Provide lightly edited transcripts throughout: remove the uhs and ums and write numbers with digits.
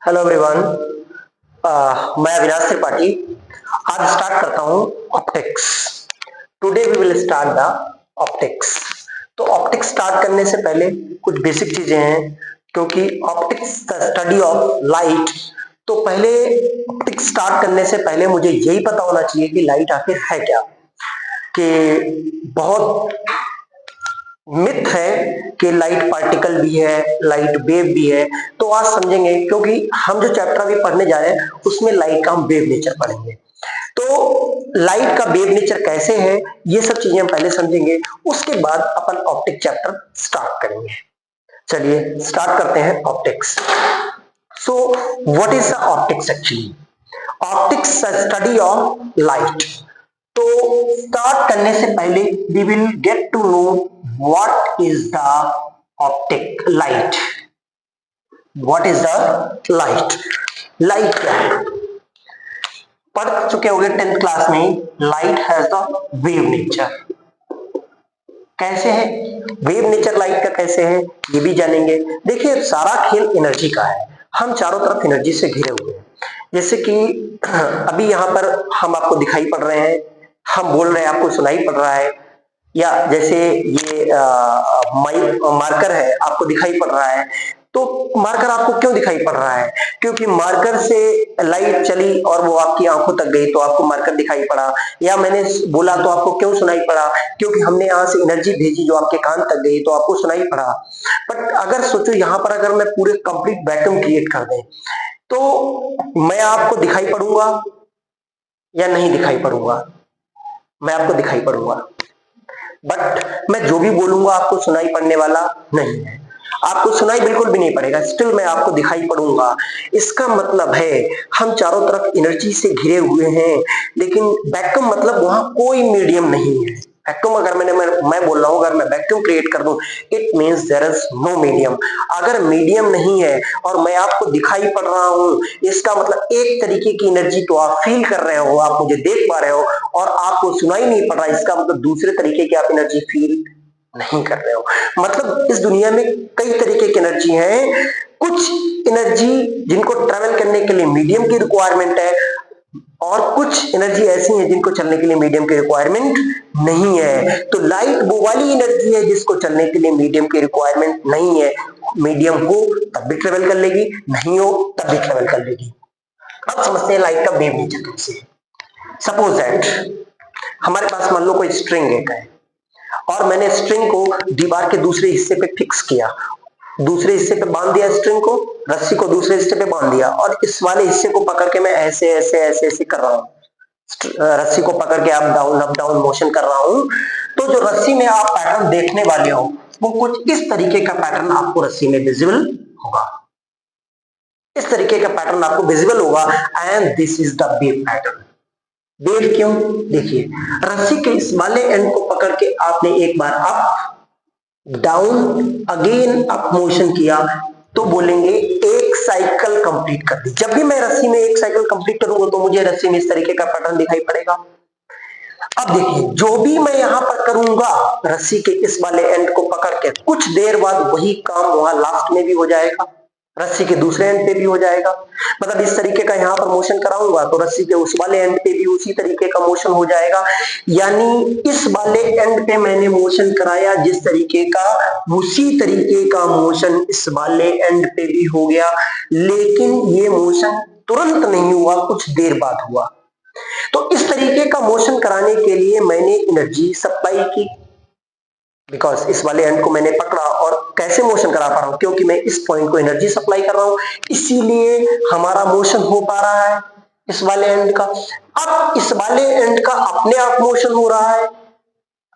Hello everyone. मैं अविनाश त्रिपाठी आज start करता हूं optics. Today we will start the optics. तो ऑप्टिक्स स्टार्ट करने से पहले कुछ बेसिक चीजें हैं, क्योंकि optics the study of light. तो पहले ऑप्टिक्स स्टार्ट करने से पहले मुझे यही पता होना चाहिए कि लाइट आखिर है क्या। कि बहुत मिथ है कि लाइट पार्टिकल भी है, लाइट वेव भी है। तो आज समझेंगे, क्योंकि हम जो चैप्टर अभी पढ़ने जा रहे हैं उसमें लाइट का हम वेव नेचर पढ़ेंगे। तो लाइट का वेव नेचर कैसे है, ये सब चीजें हम पहले समझेंगे, उसके बाद अपन ऑप्टिक चैप्टर स्टार्ट करेंगे। चलिए स्टार्ट करते हैं optics. So what is the optics actually? Optics study of light. तो स्टार्ट करने से पहले we will get to know what is the optic light. What is the light? Light क्या है? पढ़ चुके होंगे 10th क्लास में। Light has the wave nature. कैसे है वेव नेचर लाइट का? कैसे है ये भी जानेंगे। देखिए, सारा खेल एनर्जी का है। हम चारों तरफ एनर्जी से घिरे हुए हैं। जैसे कि अभी यहां पर हम आपको दिखाई पड़ रहे हैं, हम बोल रहे हैं, आपको सुनाई पड़ रहा है, या जैसे ये मार्कर है, आपको दिखाई पड़ रहा है। तो मार्कर आपको क्यों दिखाई पड़ रहा है? क्योंकि मार्कर से लाइट चली और वो आपकी आंखों तक गई तो आपको मार्कर दिखाई पड़ा। या मैंने बोला तो आपको क्यों सुनाई पड़ा? क्योंकि हमने यहां से एनर्जी भेजी जो आपके कान तक गई तो आपको सुनाई पड़ा। बट अगर सोचो यहां पर अगर मैं पूरे कंप्लीट वैक्यूम क्रिएट कर दें तो मैं आपको दिखाई पड़ूंगा या नहीं दिखाई पड़ूंगा? मैं आपको दिखाई पड़ूंगा, बट मैं जो भी बोलूंगा आपको सुनाई पड़ने वाला नहीं है। आपको सुनाई बिल्कुल भी नहीं पड़ेगा, स्टिल मैं आपको दिखाई पड़ूंगा। इसका मतलब है हम चारों तरफ एनर्जी से घिरे हुए हैं, लेकिन वैक्यूम मतलब वहां कोई मीडियम नहीं है। वैक्यूम अगर मैं बोल रहा हूं, अगर मैं वैक्यूम क्रिएट कर दूं, it means there is no medium. अगर मीडियम नहीं है और मैं आपको दिखाई पड़ रहा हूं, इसका मतलब एक तरीके की एनर्जी तो आप फील कर रहे हो, आप मुझे देख पा रहे हो, और आपको सुनाई नहीं पड़ रहा, इसका मतलब दूसरे तरीके की आप एनर्जी फील नहीं कर रहे हो। मतलब इस दुनिया में कई तरीके की एनर्जी हैं। कुछ एनर्जी जिनको ट्रेवल करने के लिए मीडियम की रिक्वायरमेंट है, और कुछ एनर्जी ऐसी है जिनको चलने के लिए मीडियम की रिक्वायरमेंट नहीं है। तो लाइट वो वाली एनर्जी है जिसको चलने के लिए मीडियम की रिक्वायरमेंट नहीं है। मीडियम हो तब भी ट्रेवल कर लेगी, नहीं हो तब भी ट्रेवल कर लेगी। अब समझते हैं लाइट का वेव नेचर कैसे है। सपोज दैट हमारे पास मान लो कोई स्ट्रिंग है, और मैंने स्ट्रिंग को दीवार के दूसरे हिस्से पे फिक्स किया, दूसरे हिस्से पे बांध दिया स्ट्रिंग को, रस्सी को दूसरे हिस्से पे बांध दिया, और इस वाले हिस्से को पकड़ के मैं ऐसे ऐसे ऐसे ऐसे कर रहा हूं। रस्सी को पकड़ के अप डाउन मोशन कर रहा हूं। तो जो रस्सी में आप पैटर्न देखने वाले हो वो कुछ इस तरीके का पैटर्न आपको रस्सी में विजिबल होगा। इस तरीके का पैटर्न आपको विजिबल होगा, and this is the wave pattern. Wave क्यों? देखिए, रस्सी के इस वाले एंड को पकड़ के आपने एक बार up down again up motion किया तो बोलेंगे एक साइकिल कंप्लीट कर दी। जब भी मैं रस्सी में एक साइकिल कंप्लीट करूंगा तो मुझे रस्सी में इस तरीके का पैटर्न दिखाई पड़ेगा। अब देखिए, जो भी मैं यहां पर करूंगा रस्सी के इस वाले एंड को पकड़ के, कुछ देर बाद वही काम वहां लास्ट में भी हो जाएगा, रस्सी के दूसरे एंड पे भी हो जाएगा। मतलब इस तरीके का यहां पर मोशन कराऊंगा तो रस्सी के उस वाले एंड पे भी उसी तरीके का मोशन हो जाएगा। यानी इस वाले एंड पे मैंने मोशन कराया जिस तरीके का, उसी तरीके का मोशन इस वाले एंड पे भी हो गया। लेकिन ये मोशन तुरंत नहीं हुआ, कुछ देर बाद हुआ। तो इस तरीके का मोशन कराने के लिए मैंने एनर्जी सप्लाई की, बिकॉज इस वाले एंड को मैंने पकड़ा और कैसे मोशन करा पा रहा हूं, क्योंकि मैं इस पॉइंट को एनर्जी सप्लाई कर रहा हूं, इसीलिए हमारा मोशन हो पा रहा है इस वाले एंड का। अब इस वाले एंड का अपने आप मोशन हो रहा है,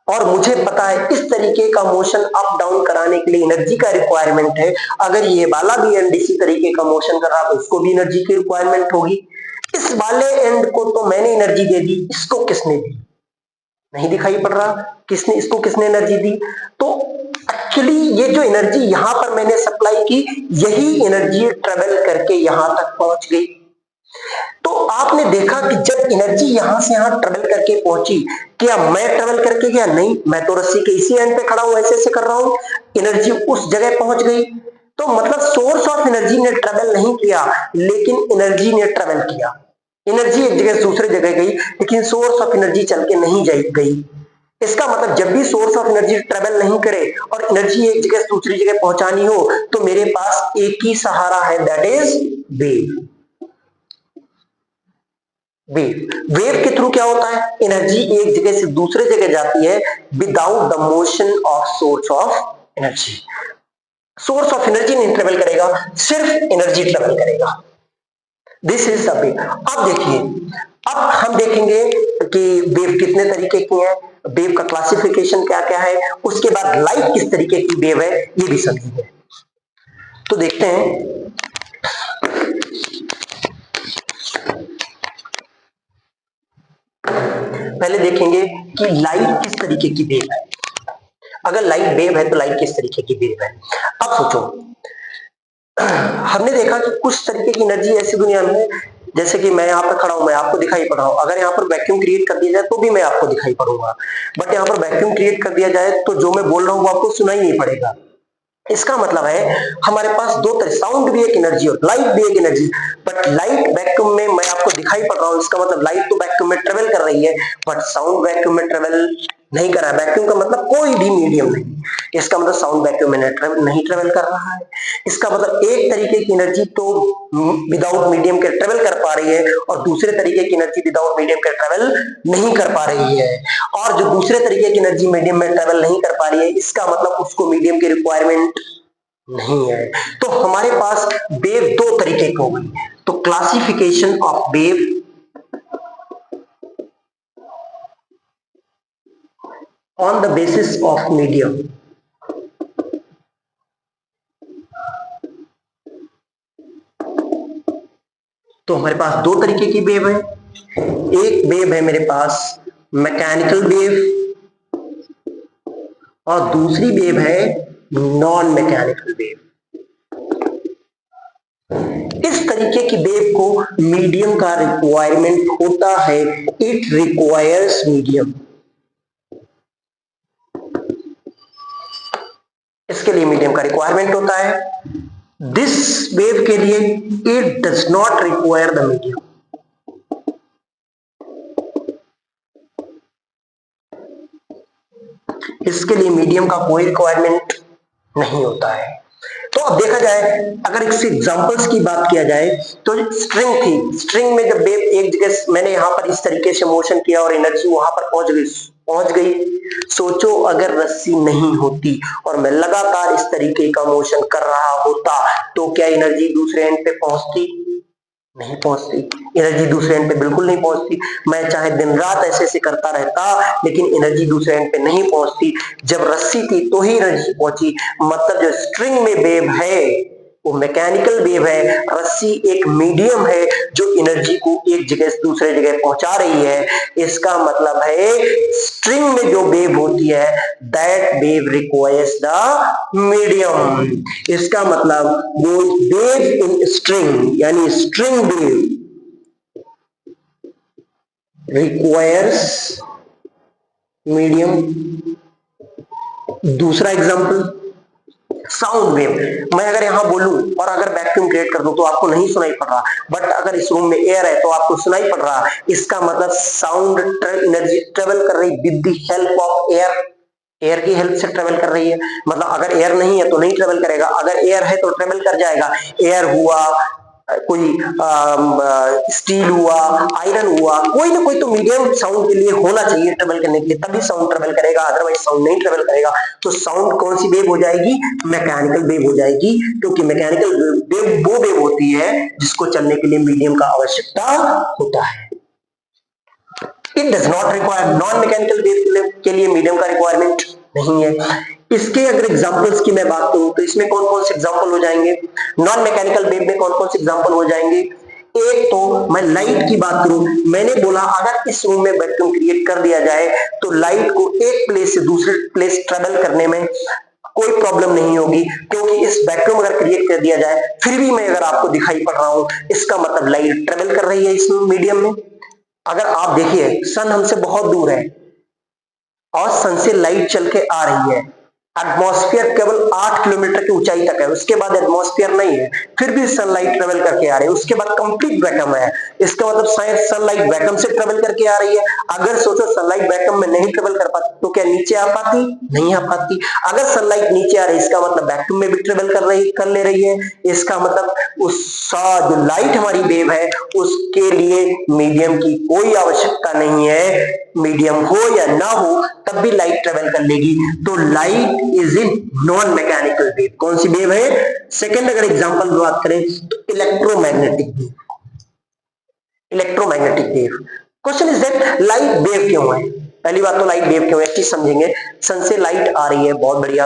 और मुझे पता है इस तरीके का मोशन अप डाउन कराने के लिए एनर्जी का रिक्वायरमेंट है। अगर ये वाला भी एंड इसी तरीके का मोशन कर रहा तो इसको भी एनर्जी की रिक्वायरमेंट होगी। इस वाले एंड को तो मैंने एनर्जी दे दी, इसको किसने दी? नहीं दिखाई पड़ रहा, इसको किसने एनर्जी दी? तो एक्चुअली ये जो एनर्जी यहां पर मैंने सप्लाई की, यही एनर्जी ट्रेवल करके यहां तक पहुंच गई। तो आपने देखा कि जब एनर्जी यहां से यहां ट्रेवल करके पहुंची, क्या मैं ट्रेवल करके गया? नहीं, मैं तो रस्सी के इसी एंड पे खड़ा हूं, ऐसे ऐसे कर रहा हूं, एनर्जी उस जगह पहुंच गई। तो मतलब सोर्स ऑफ एनर्जी ने ट्रेवल नहीं किया, लेकिन एनर्जी ने ट्रेवल किया। एनर्जी एक जगह से दूसरी जगह गई, लेकिन सोर्स ऑफ एनर्जी चल के नहीं गई। इसका मतलब जब भी सोर्स ऑफ एनर्जी ट्रेवल नहीं करे और एनर्जी एक जगह से दूसरी जगह पहुंचानी हो, तो मेरे पास एक ही सहारा है, दैट इज वेव। वेव के थ्रू क्या होता है, एनर्जी एक जगह से दूसरे जगह जाती है without the motion of source of energy. Source of energy नहीं ट्रेवल करेगा, सिर्फ एनर्जी ट्रेवल करेगा। This is the wave. अब देखिए, अब हम देखेंगे कि वेव कितने तरीके की है, वेव का क्लासिफिकेशन क्या क्या है, उसके बाद लाइट किस तरीके की वेव है ये भी समझेंगे। तो देखते हैं, पहले देखेंगे कि लाइट किस तरीके की वेव है। अगर लाइट वेव है तो लाइट किस तरीके की वेव है। अब सोचो, हमने देखा कि कुछ तरीके की एनर्जी ऐसी दुनिया में है, जैसे कि मैं यहाँ पर खड़ा हूं, मैं आपको दिखाई पड़ रहा हूं, अगर यहाँ पर वैक्यूम क्रिएट कर दिया जाए तो भी मैं आपको दिखाई पड़ूंगा, बट यहाँ पर वैक्यूम क्रिएट कर दिया जाए तो जो मैं बोल रहा हूं वो आपको सुनाई नहीं पड़ेगा। इसका मतलब है हमारे पास दो तरह, साउंड भी एक एनर्जी और लाइट भी एक एनर्जी, बट लाइट वैक्यूम में मैं आपको दिखाई पड़ रहा हूं, इसका मतलब लाइट तो वैक्यूम में ट्रेवल कर रही है, बट साउंड वैक्यूम में ट्रेवल नहीं कर रहा है। वैक्यूम का मतलब कोई भी मीडियम नहीं, इसका मतलब साउंड वैक्यूम में नहीं ट्रेवल कर रहा है। इसका मतलब एक तरीके की एनर्जी तो विदाउट मीडियम के ट्रेवल कर पा रही है और दूसरे तरीके की एनर्जी विदाउट मीडियम के ट्रेवल नहीं कर पा रही है, और जो दूसरे तरीके की एनर्जी मीडियम में ट्रेवल नहीं कर पा रही है, इसका मतलब उसको मीडियम की रिक्वायरमेंट नहीं है। तो हमारे पास वेव दो तरीके की हो गई। तो classification of wave on the basis of medium. तो हमारे पास दो तरीके की वेव है। एक वेव है मेरे पास मैकेनिकल वेव और दूसरी वेव है नॉन मैकेनिकल वेव। इस तरीके की वेव को मीडियम का रिक्वायरमेंट होता है, इट रिक्वायर्स मीडियम। इसके लिए मीडियम का रिक्वायरमेंट होता है। दिस वेव के लिए it does not require the medium. इसके लिए मीडियम का कोई रिक्वायरमेंट नहीं होता है। तो अब देखा जाए, अगर इसके एग्जांपल्स की बात किया जाए तो स्ट्रिंग थी, स्ट्रिंग में जब वेव एक जगह मैंने यहां पर इस तरीके से मोशन किया और एनर्जी वहां पर पहुंच गई। सोचो अगर रस्सी नहीं होती और मैं लगातार इस तरीके का मोशन कर रहा होता तो क्या एनर्जी दूसरे एंड पे पहुंचती? नहीं पहुंचती। एनर्जी दूसरे एंड पे बिल्कुल नहीं पहुंचती। मैं चाहे दिन रात ऐसे ऐसे करता रहता, लेकिन एनर्जी दूसरे एंड पे नहीं पहुंचती। जब रस्सी थी तो ही एनर्जी पहुंची। मतलब जो स्ट्रिंग में वेव है वो मैकेनिकल वेव है, रस्सी एक मीडियम है जो एनर्जी को एक जगह से दूसरे जगह पहुंचा रही है। इसका मतलब है स्ट्रिंग में जो वेव होती है that wave requires the medium. इसका मतलब वो वेव इन स्ट्रिंग यानी स्ट्रिंग वेव रिक्वायर्स मीडियम। दूसरा एग्जांपल साउंड वेव। मैं अगर यहां बोलूं और अगर वैक्यूम क्रिएट कर दूं तो आपको नहीं सुनाई पड़ रहा, बट अगर इस रूम में एयर है तो आपको सुनाई पड़ रहा। इसका मतलब साउंड एनर्जी ट्रेवल कर रही with the help of air, air की हेल्प से ट्रेवल कर रही है। मतलब अगर एयर नहीं है तो नहीं ट्रेवल करेगा, अगर एयर है तो ट्रेवल कर जाएगा। एयर हुआ, कोई स्टील हुआ, आयरन हुआ, कोई ना कोई तो मीडियम साउंड के लिए होना चाहिए ट्रेवल करने के लिए, तभी साउंड ट्रेवल करेगा, अदरवाइज साउंड नहीं ट्रेवल करेगा। तो साउंड कौन सी वेव हो जाएगी? मैकेनिकल वेव हो जाएगी, क्योंकि मैकेनिकल वेव वो वेव होती है जिसको चलने के लिए मीडियम का आवश्यकता होता है। It does not require, non mechanical wave के लिए मीडियम का रिक्वायरमेंट नहीं है। इसके अगर एग्जांपल्स की मैं बात करूं तो इसमें कौन कौन से एग्जांपल हो जाएंगे? नॉन मैकेनिकल वेव में कौन कौन से एग्जांपल हो जाएंगे? एक तो मैं लाइट की बात करूं, मैंने बोला अगर इस रूम में वैक्यूम क्रिएट कर दिया जाए तो लाइट को एक प्लेस से दूसरे प्लेस ट्रेवल करने में कोई प्रॉब्लम नहीं होगी, क्योंकि इस वैक्यूम अगर क्रिएट कर दिया जाए फिर भी मैं अगर आपको दिखाई पड़ रहा हूं, इसका मतलब लाइट ट्रेवल कर रही है इस मीडियम में। अगर आप देखिए सन हमसे बहुत दूर है और सन से लाइट चल के आ रही है, एटमॉस्फेयर केवल 8 किलोमीटर की ऊंचाई तक है, उसके बाद एटमॉस्फेयर नहीं है, फिर भी सनलाइट ट्रेवल करके आ रही है, उसके बाद कंप्लीट वैक्यूम है। इसका मतलब शायद सनलाइट वैक्यूम से ट्रेवल करके आ रही है। अगर सोचो सनलाइट वैक्यूम में नहीं ट्रेवल कर पाती तो क्या नीचे आ पाती? नहीं आ पाती। अगर सनलाइट नीचे आ रही है इसका मतलब वैक्यूम में भी ट्रेवल कर ले रही है। इसका मतलब उस जो लाइट हमारी वेव है उसके लिए मीडियम की कोई आवश्यकता नहीं है। मीडियम हो या ना हो तब भी लाइट ट्रेवल कर लेगी। तो light is in non mechanical wave. कौन सी वेव है? सेकंड अगर एग्जांपल बात करें तो electromagnetic wave. Electromagnetic wave. Question is that light wave क्यों है? पहली बात तो लाइट वेव क्यों है चीज समझेंगे। सन से लाइट आ रही है, बहुत बढ़िया।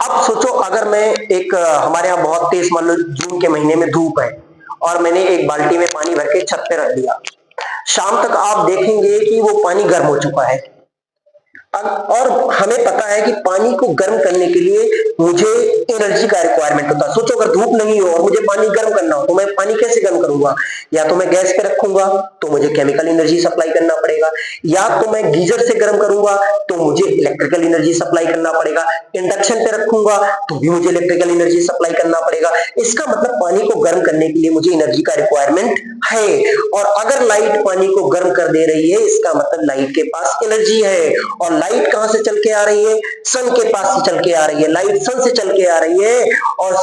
अब सोचो अगर मैं एक हमारे यहाँ बहुत तेज मान लो जून के महीने में धूप है और मैंने एक बाल्टी में पानी भर के छत पे रख दिया, शाम तक आप देखेंगे कि वो पानी गर्म हो चुका है। और हमें पता है कि पानी को गर्म करने के लिए मुझे एनर्जी का रिक्वायरमेंट होता है। सोचो अगर धूप नहीं हो और मुझे पानी गर्म करना हो तो मैं पानी कैसे गर्म करूंगा? या तो मैं गैस पे रखूंगा तो मुझे केमिकल एनर्जी सप्लाई करना पड़ेगा, या तो मैं गीजर से गर्म करूंगा तो मुझे इलेक्ट्रिकल एनर्जी सप्लाई करना पड़ेगा, इंडक्शन पे रखूंगा तो भी मुझे इलेक्ट्रिकल एनर्जी सप्लाई करना पड़ेगा। इसका मतलब पानी को गर्म करने के लिए मुझे एनर्जी का रिक्वायरमेंट है। और अगर लाइट पानी को गर्म कर दे रही है इसका मतलब लाइट के पास एनर्जी है। और लाइट कहां से चल के आ रही है? सन के पास से चल के आ रही है। लाइट सन से चल के आ रही है और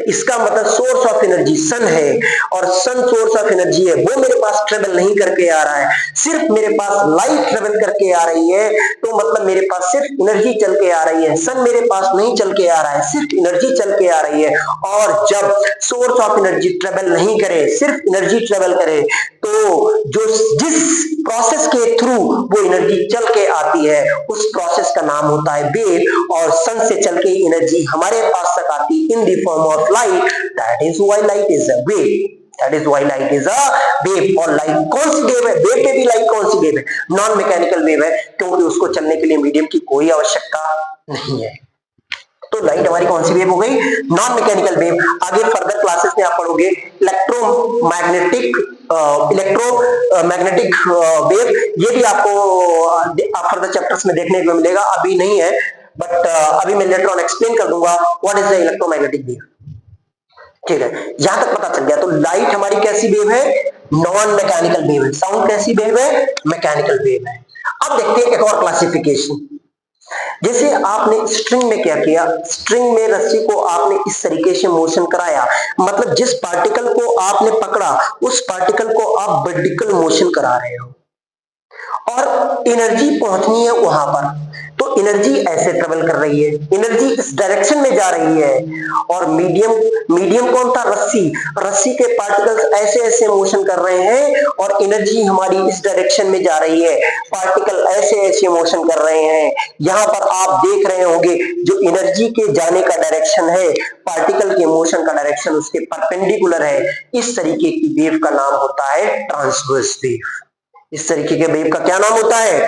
इसका मतलब सोर्स ऑफ एनर्जी सन है, और सन सोर्स ऑफ एनर्जी है, वो मेरे पास ट्रेवल नहीं करके आ रहा है, सिर्फ मेरे पास लाइट ट्रेवल करके आ रही है। तो मतलब मेरे पास सिर्फ एनर्जी चल के आ रही है, सन मेरे पास नहीं चल के आ रहा है, सिर्फ एनर्जी चल के आ रही है। और जब सोर्स ऑफ एनर्जी ट्रेवल नहीं करे, सिर्फ एनर्जी ट्रेवल करे, तो जो जिस प्रोसेस के थ्रू वो एनर्जी चल के आती है उस प्रोसेस का नाम होता है वेव। और सन से चल के एनर्जी हमारे पास तक आती in the form of light. That is why light is a wave. That is why light is a wave. और लाइट कौन सी वेव है? वेव में भी लाइट कौन सी वेव है? नॉन मैकेनिकल वेव है, क्योंकि उसको चलने के लिए मीडियम की कोई आवश्यकता नहीं है। तो लाइट हमारी कौन सी वेव हो गई? Non mechanical wave. आगे फर्दर क्लासेस में आप पढ़ोगे इलेक्ट्रोमैग्नेटिक वेव, ये भी आपको फर्दर चैप्टर्स में देखने को मिलेगा, अभी नहीं है, बट अभी मैं लेटर ऑन एक्सप्लेन कर दूंगा what is the electromagnetic wave. ठीक है, यहां तक पता चल गया। तो लाइट हमारी कैसी वेव है? नॉन मैकेनिकल वेव है। साउंड कैसी वेव है? मैकेनिकल वेव है। अब देखते हैं एक और क्लासिफिकेशन। जैसे आपने स्ट्रिंग में क्या किया, स्ट्रिंग में रस्सी को आपने इस तरीके से मोशन कराया, मतलब जिस पार्टिकल को आपने पकड़ा उस पार्टिकल को आप वर्टिकल मोशन करा रहे हो और एनर्जी पहुंचनी है वहां पर। तो एनर्जी ऐसे ट्रेवल कर रही है, एनर्जी इस डायरेक्शन में जा रही है। और मीडियम मीडियम कौन था? रस्सी। रस्सी के पार्टिकल्स ऐसे ऐसे मोशन कर रहे हैं और एनर्जी हमारी इस डायरेक्शन में जा रही है, पार्टिकल ऐसे ऐसे मोशन कर रहे हैं। यहां पर आप देख रहे होंगे जो एनर्जी के जाने का डायरेक्शन है, पार्टिकल के मोशन का डायरेक्शन उसके परपेंडिकुलर है। इस तरीके की वेव का नाम होता है ट्रांसवर्स वेव। इस तरीके के वेव का क्या नाम होता है?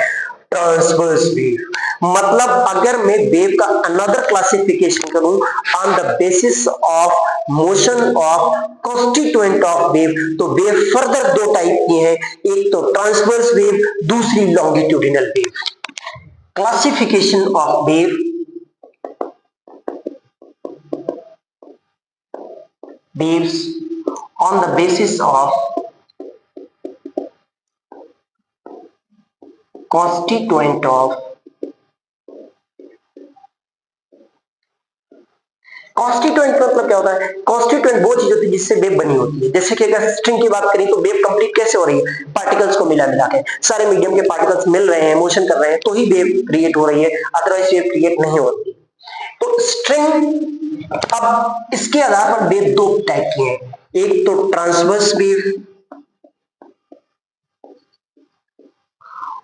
Transverse wave. मतलब अगर मैं वेव का अनदर क्लासिफिकेशन करूं on the basis of motion of constituent of wave, तो वेव फर्दर दो टाइप की हैं, एक तो ट्रांसवर्स वेव, दूसरी longitudinal wave. Classification of wave, waves on the basis of constituent of constituent मतलब क्या होता है? कॉन्स्टिट्यूएंट वो चीज होती है जिससे वेव बनी होती है। जैसे कि अगर स्ट्रिंग की बात करें तो वेव कंप्लीट कैसे हो रही है? पार्टिकल्स को मिला मिला के, सारे मीडियम के पार्टिकल्स मिल रहे हैं, मोशन कर रहे हैं, तो ही वेव क्रिएट हो रही है, अदरवाइज वेव क्रिएट नहीं होती। तो स्ट्रिंग, अब इसके आधार पर वेव दो टाइप की है, एक तो ट्रांसवर्स वेव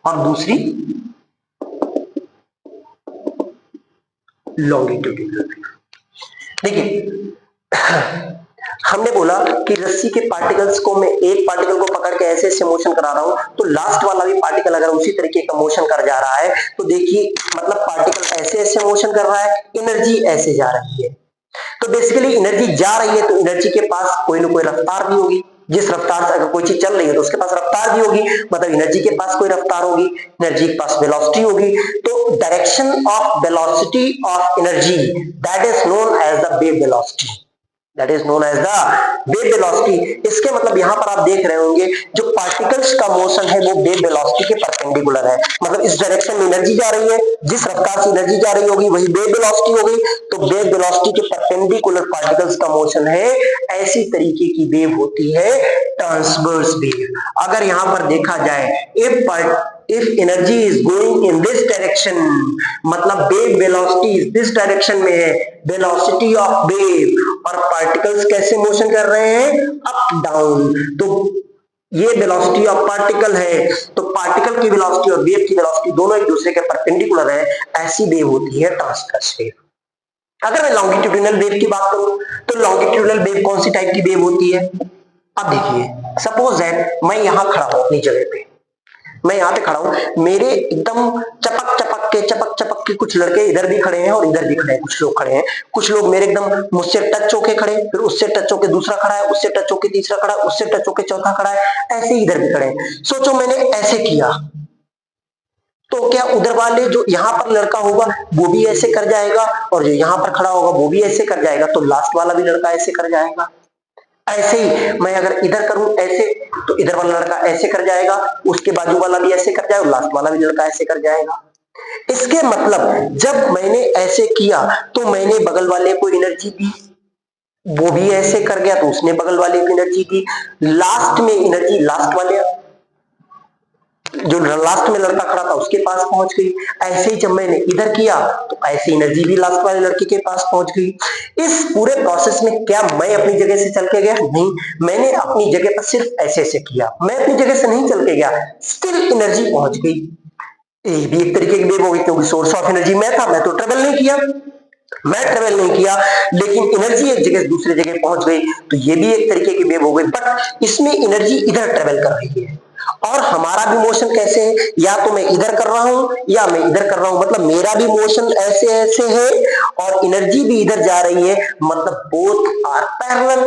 और दूसरी लॉन्गिट्यूडिनल वेव। देखिए हमने बोला कि रस्सी के पार्टिकल्स को मैं एक पार्टिकल को पकड़ के ऐसे ऐसे मोशन करा रहा हूं, तो लास्ट वाला भी पार्टिकल अगर उसी तरीके का मोशन कर जा रहा है तो देखिए मतलब पार्टिकल ऐसे ऐसे मोशन कर रहा है, एनर्जी ऐसे जा रही है। तो बेसिकली एनर्जी जा रही है तो एनर्जी के पास कोई ना कोई रफ्तार भी होगी। जिस रफ्तार से अगर कोई चीज चल रही है तो उसके पास रफ्तार भी होगी, मतलब एनर्जी के पास कोई रफ्तार होगी, एनर्जी के पास वेलोसिटी होगी। तो direction of velocity of energy that is known as the wave velocity, that is known as the wave velocity. इसके मतलब यहां पर आप देख रहे होंगे जो पार्टिकल्स का मोशन है वो वेव वेलोसिटी के परपेंडिकुलर है, मतलब इस डायरेक्शन में एनर्जी जा रही है, जिस रफ्तार से एनर्जी जा रही होगी वही वेव वेलोसिटी होगी। तो वेव वेलोसिटी के परपेंडिकुलर पार्टिकल्स का मोशन है, ऐसी तरीके की वेव होती है ट्रांसवर्स वेव। अगर यहां पर देखा जाए if energy is going in this direction, मतलब वेव वेलोसिटी दिस डायरेक्शन में है, वेलोसिटी ऑफ वेव, और पार्टिकल्स कैसे मोशन कर रहे हैं, अप डाउन। तो ये वेलोसिटी ऑफ पार्टिकल है, तो पार्टिकल की वेलोसिटी और वेव की वेलोसिटी दोनों एक दूसरे के परपेंडिकुलर है, ऐसी वेव होती है ट्रांसवर्स वेव। अगर मैं लॉन्गिट्यूडिनल वेव की बात करूं तो लॉन्गिट्यूडिनल वेव कौन सी टाइप की वेव होती है। अब देखिए, सपोज दैट मैं यहां खड़ा हूं अपनी जगह पे, मैं यहाँ पे खड़ा हूं, मेरे एकदम चपक के कुछ लड़के इधर भी खड़े हैं और इधर भी खड़े हैं, कुछ लोग खड़े हैं, कुछ लोग मेरे एकदम मुझसे टच होके खड़े, फिर उससे टच होके दूसरा खड़ा है, उससे टच होके तीसरा खड़ा है, उससे टच होके चौथा खड़ा है, ऐसे ही इधर भी खड़े हैं। सोचो मैंने ऐसे किया तो क्या उधर वाले जो यहाँ पर लड़का होगा वो भी ऐसे कर जाएगा, और जो यहाँ पर खड़ा होगा वो भी ऐसे कर जाएगा, तो लास्ट वाला भी लड़का ऐसे कर जाएगा। ऐसे ही मैं अगर इधर करूं ऐसे, तो इधर वाला लड़का ऐसे कर जाएगा, उसके बाजू वाला भी ऐसे कर जाएगा, लास्ट वाला भी लड़का ऐसे कर जाएगा। इसके मतलब जब मैंने ऐसे किया तो मैंने बगल वाले को एनर्जी दी, वो भी ऐसे कर गया तो उसने बगल वाले को एनर्जी दी, लास्ट में एनर्जी लास्ट वाले जो लास्ट में लड़का खड़ा था उसके पास पहुंच गई। ऐसे ही जब मैंने इधर किया तो ऐसी एनर्जी भी लास्ट वाले लड़के के पास पहुंच गई। इस पूरे प्रोसेस में क्या मैं अपनी जगह से चल के गया? नहीं, मैंने अपनी जगह पर सिर्फ ऐसे ऐसे किया, मैं अपनी जगह से नहीं चल के गया, स्टिल एनर्जी पहुंच गई। ये भी एक तरीके की वेव होगी, क्योंकि सोर्स ऑफ एनर्जी मैं था, मैं तो ट्रेवल नहीं किया, लेकिन एनर्जी एक जगह से दूसरी जगह पहुंच गई, तो ये भी एक तरीके की वेव हो गई। बट इसमें एनर्जी इधर ट्रेवल कर रही है, और हमारा भी मोशन कैसे है, या तो मैं इधर कर रहा हूं या मैं इधर कर रहा हूं, मतलब मेरा भी मोशन ऐसे ऐसे है और एनर्जी भी इधर जा रही है, मतलब बोथ आर पैरेलल।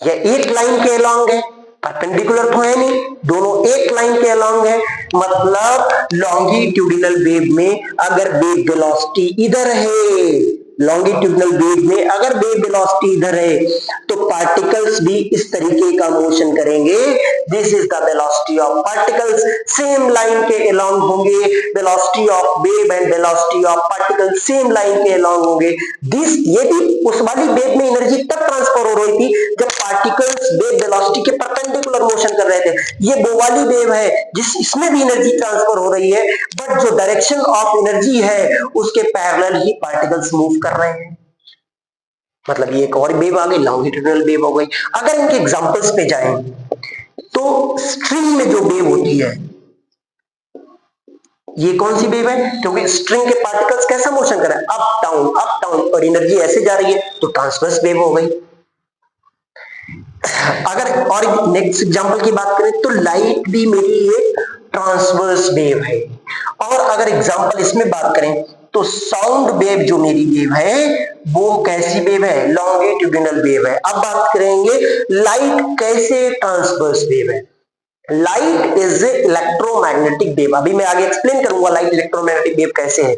ये एक लाइन के अलॉन्ग है, परपेंडिकुलर तो है नहीं, दोनों एक लाइन के अलॉन्ग है। मतलब लॉन्गिट्यूडिनल वेव में अगर वेव वेलोसिटी इधर है, लॉन्गिट्यूडिनल वेव में अगर वेव वेलोसिटी इधर है, तो पार्टिकल्स भी इस तरीके का मोशन करेंगे। This is the velocity of particles, same line के अलॉन्ग होंगे। Velocity of wave and velocity of particle same line के अलॉन्ग होंगे। दिस ये भी उस वाली वेव में एनर्जी तब ट्रांसफर हो रही थी जब पार्टिकल्स वेव वेलोसिटी के परपेंडिकुलर मोशन कर रहे थे। ये वो वाली वेव है जिस इसमें भी एनर्जी ट्रांसफर हो रही है, बट जो डायरेक्शन ऑफ एनर्जी है उसके पैरेलल ही पार्टिकल्स मूव कर रहे हैं। मतलब ये एक और वेव आ गई, लॉन्गिट्यूडिनल वेव हो गई। अगर इनके एग्जांपल्स पे जाएं तो स्ट्रिंग में जो वेव होती है, ये कौन सी वेव है? क्योंकि स्ट्रिंग के पार्टिकल्स कैसा मोशन कर रहे हैं, अप डाउन, और एनर्जी ऐसे जा रही है, तो ट्रांसवर्स वेव हो गई। अगर और नेक्स्ट एग्जांपल की बात करें तो लाइट भी मेरी एक ट्रांसवर्स वेव है। और अगर एग्जांपल इसमें बात करें तो साउंड वेव जो मेरी वेव है वो कैसी वेव है? लॉन्गिट्यूडिनल वेव है। अब बात करेंगे लाइट कैसे ट्रांसवर्स वेव है। लाइट इज इलेक्ट्रोमैग्नेटिक वेव, अभी मैं आगे एक्सप्लेन करूंगा लाइट इलेक्ट्रोमैग्नेटिक वेव कैसे है।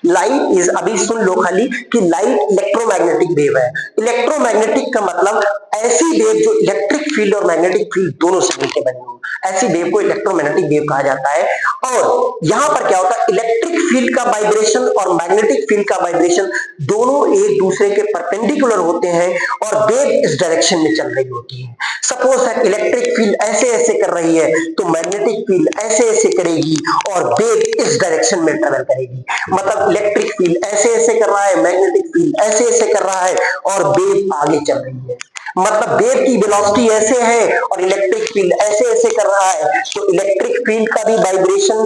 लाइट इज, अभी सुन लो खाली कि लाइट इलेक्ट्रोमैग्नेटिक वेव है। इलेक्ट्रोमैग्नेटिक का मतलब ऐसी वेव जो इलेक्ट्रिक फील्ड और मैग्नेटिक फील्ड दोनों से मिलकर बनी हो, ऐसी वेव को इलेक्ट्रोमैग्नेटिक वेव कहा जाता है। और यहां पर क्या होता है, इलेक्ट्रिक फील्ड का वाइब्रेशन और मैग्नेटिक फील्ड का वाइब्रेशन दोनों एक दूसरे के परपेंडिकुलर होते हैं और वेव इस डायरेक्शन में चल रही होती है। सपोज दैट इलेक्ट्रिक फील्ड ऐसे ऐसे कर रही है तो मैग्नेटिक फील्ड ऐसे ऐसे करेगी और वेव इस डायरेक्शन में ट्रेवल करेगी। मतलब इलेक्ट्रिक फील्ड ऐसे ऐसे कर रहा है, मैग्नेटिक फील्ड ऐसे ऐसे कर रहा है और वेव आगे चल रही है। मतलब वेव की वेलोसिटी ऐसे है और इलेक्ट्रिक फील्ड ऐसे ऐसे कर रहा है, तो इलेक्ट्रिक फील्ड का भी वाइब्रेशन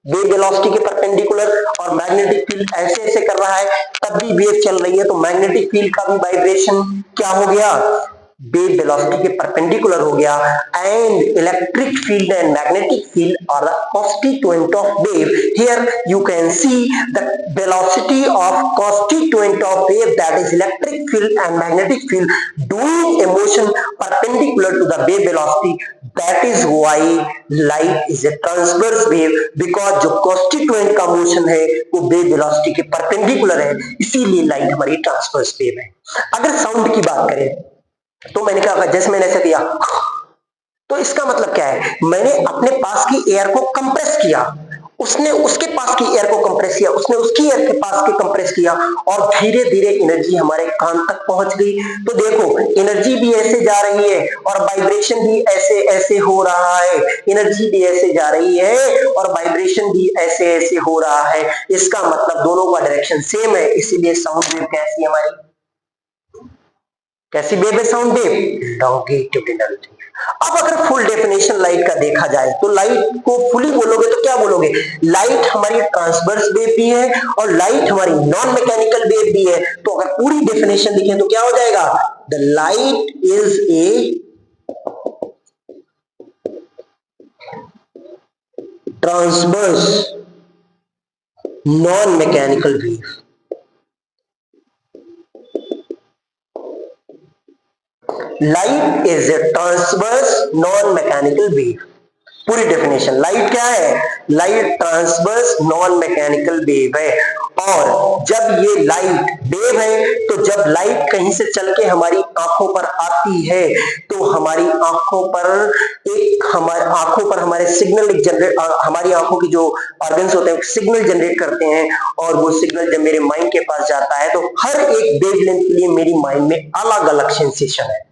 वेव वेलोसिटी के परपेंडिकुलर और मैग्नेटिक फील्ड ऐसे ऐसे कर रहा है, तब भी वेव चल रही है, तो मैग्नेटिक फील्ड का भी वाइब्रेशन क्या हो गया, वेव वेलोसिटी के परपेंडिकुलर हो गया, and electric field and magnetic field are the constituent of wave. Here you can see the velocity of constituent of wave, that is electric field and magnetic field, doing a motion perpendicular to the wave velocity. That is why light is a transverse wave, because जो constituent का motion है वो wave velocity के perpendicular है, इसीलिए light हमारी transverse wave है। अगर साउंड की बात करें तो मैंने कहा जैसे मैंने ऐसा किया, तो इसका मतलब क्या है, मैंने अपने पास की एयर को कंप्रेस किया, उसने उसके पास की एयर को कंप्रेस किया, उसने उसकी एयर के पास के कंप्रेस किया, और धीरे धीरे एनर्जी हमारे कान तक पहुंच गई। तो देखो एनर्जी भी ऐसे जा रही है और वाइब्रेशन भी ऐसे ऐसे हो रहा है, एनर्जी भी ऐसे जा रही है और वाइब्रेशन भी ऐसे ऐसे हो रहा है। इसका मतलब दोनों का डायरेक्शन सेम है, इसीलिए साउंड वेव कैसी है हमारी, कैसी वेव है साउंड वेव, लॉन्गिट्यूडिनल। अब अगर फुल डेफिनेशन लाइट का देखा जाए तो लाइट को फुली बोलोगे तो क्या बोलोगे, लाइट हमारी ट्रांसवर्स वेव भी है और लाइट हमारी नॉन मैकेनिकल वेव भी है। तो अगर पूरी डेफिनेशन लिखें तो क्या हो जाएगा, the light is a transverse non mechanical wave. Light is a transverse non mechanical wave. पूरी डेफिनेशन, लाइट क्या है, light transverse non mechanical wave है। और जब ये लाइट वेव है तो जब लाइट कहीं से चल के हमारी आंखों पर आती है तो हमारी आंखों पर हमारे सिग्नल एक जनरेट, हमारी आंखों की जो ऑर्गन्स होते हैं सिग्नल जनरेट करते हैं, और वो सिग्नल जब मेरे माइंड के पास जाता है तो हर एक वेवलेंथ के लिए मेरी माइंड में अलग अलग सेंसेशन है।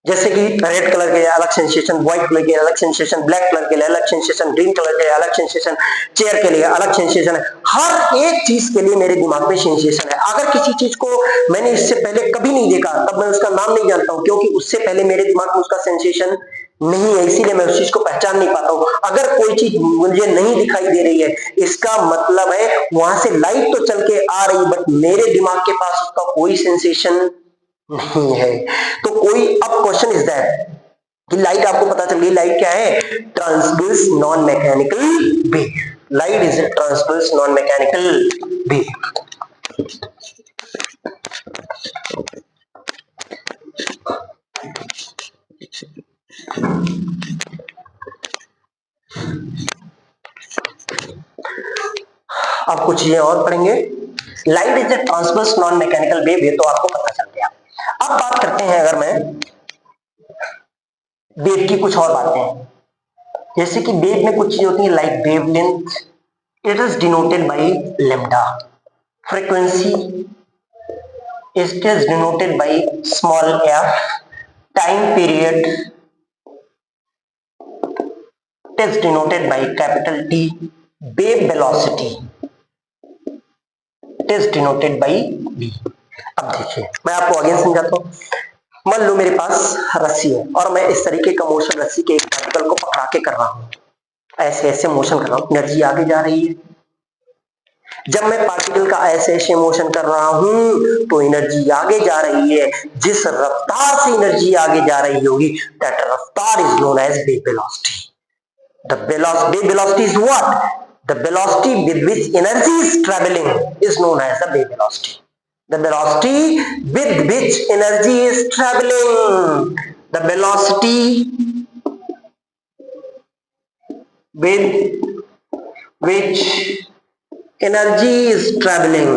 जैसे कि रेड कलर के लिए अलग सेंसेशन, व्हाइट कलर के लिए अलग सेंसेशन, ब्लैक कलर के लिए अलग सेंसेशन, ग्रीन कलर के लिए अलग सेंसेशन, चेयर के लिए अलग सेंसेशन है। हर एक चीज के लिए मेरे दिमाग में सेंसेशन है। अगर किसी चीज को मैंने इससे पहले कभी नहीं देखा तब मैं उसका नाम नहीं जानता हूं, क्योंकि उससे पहले मेरे दिमाग में उसका सेंसेशन नहीं है, इसीलिए मैं उस चीज को पहचान नहीं पाता हूं। अगर कोई चीज मुझे नहीं दिखाई दे रही है, इसका मतलब है वहां से लाइट तो चल के आ रही, बट मेरे दिमाग के पास उसका कोई सेंसेशन नहीं है। तो कोई, अब क्वेश्चन इज दैट कि लाइट आपको पता चल गई, लाइट क्या है, transverse non mechanical wave. Light is a transverse non mechanical wave. अब कुछ चीजें और पढ़ेंगे। Light is a transverse non mechanical wave, ये तो आपको पता चल गया। अब बात करते हैं, अगर मैं वेव की कुछ और बातें, जैसे कि वेव में कुछ चीजें होती है like wavelength, it is denoted by lambda, frequency it is denoted by small F, time period it is denoted by capital T, wave velocity it is denoted bye v। अब देखिए मैं आपको अगेन समझाता हूं। मान लो मेरे पास रस्सी है और मैं इस तरीके का मोशन रस्सी के एक पार्टिकल को पकड़ा के कर रहा हूं, ऐसे ऐसे मोशन कर रहा हूं, एनर्जी आगे जा रही है। जब मैं पार्टिकल का ऐसे ऐसे मोशन कर रहा हूं तो एनर्जी आगे जा रही है। जिस रफ्तार से एनर्जी आगे जा रही होगी दैट रफ्तार is known as wave velocity. The wave velocity is what, the velocity with which energy is traveling is known as the wave velocity. The velocity with which energy is traveling, the velocity with which energy is traveling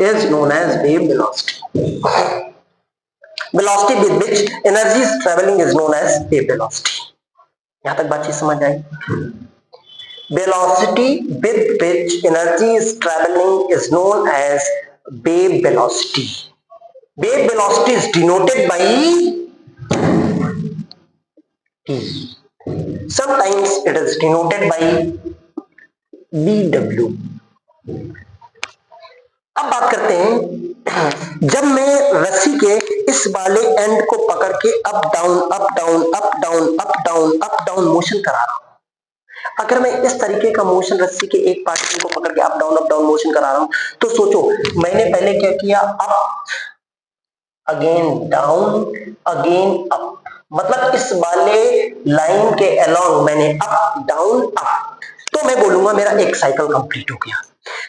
is known as wave velocity. Velocity with which energy is traveling is known as wave velocity. यहां तक बातचीत समझ आई। Velocity with which energy is traveling is known as wave velocity. Wave velocity is denoted by t. Sometimes it is denoted by vw. अब बात करते हैं, जब मैं रस्सी के इस वाले एंड को पकड़ के up down up down up down up down up down motion करा रहा हूं, अगर मैं इस तरीके का मोशन रस्सी के एक पार्टिकल को पकड़ के अप डाउन मोशन करा रहा हूं, तो सोचो मैंने पहले क्या किया, up again down again up, मतलब इस वाले लाइन के अलोंग मैंने अप डाउन अप, तो मैं बोलूंगा मेरा एक साइकिल कंप्लीट हो गया।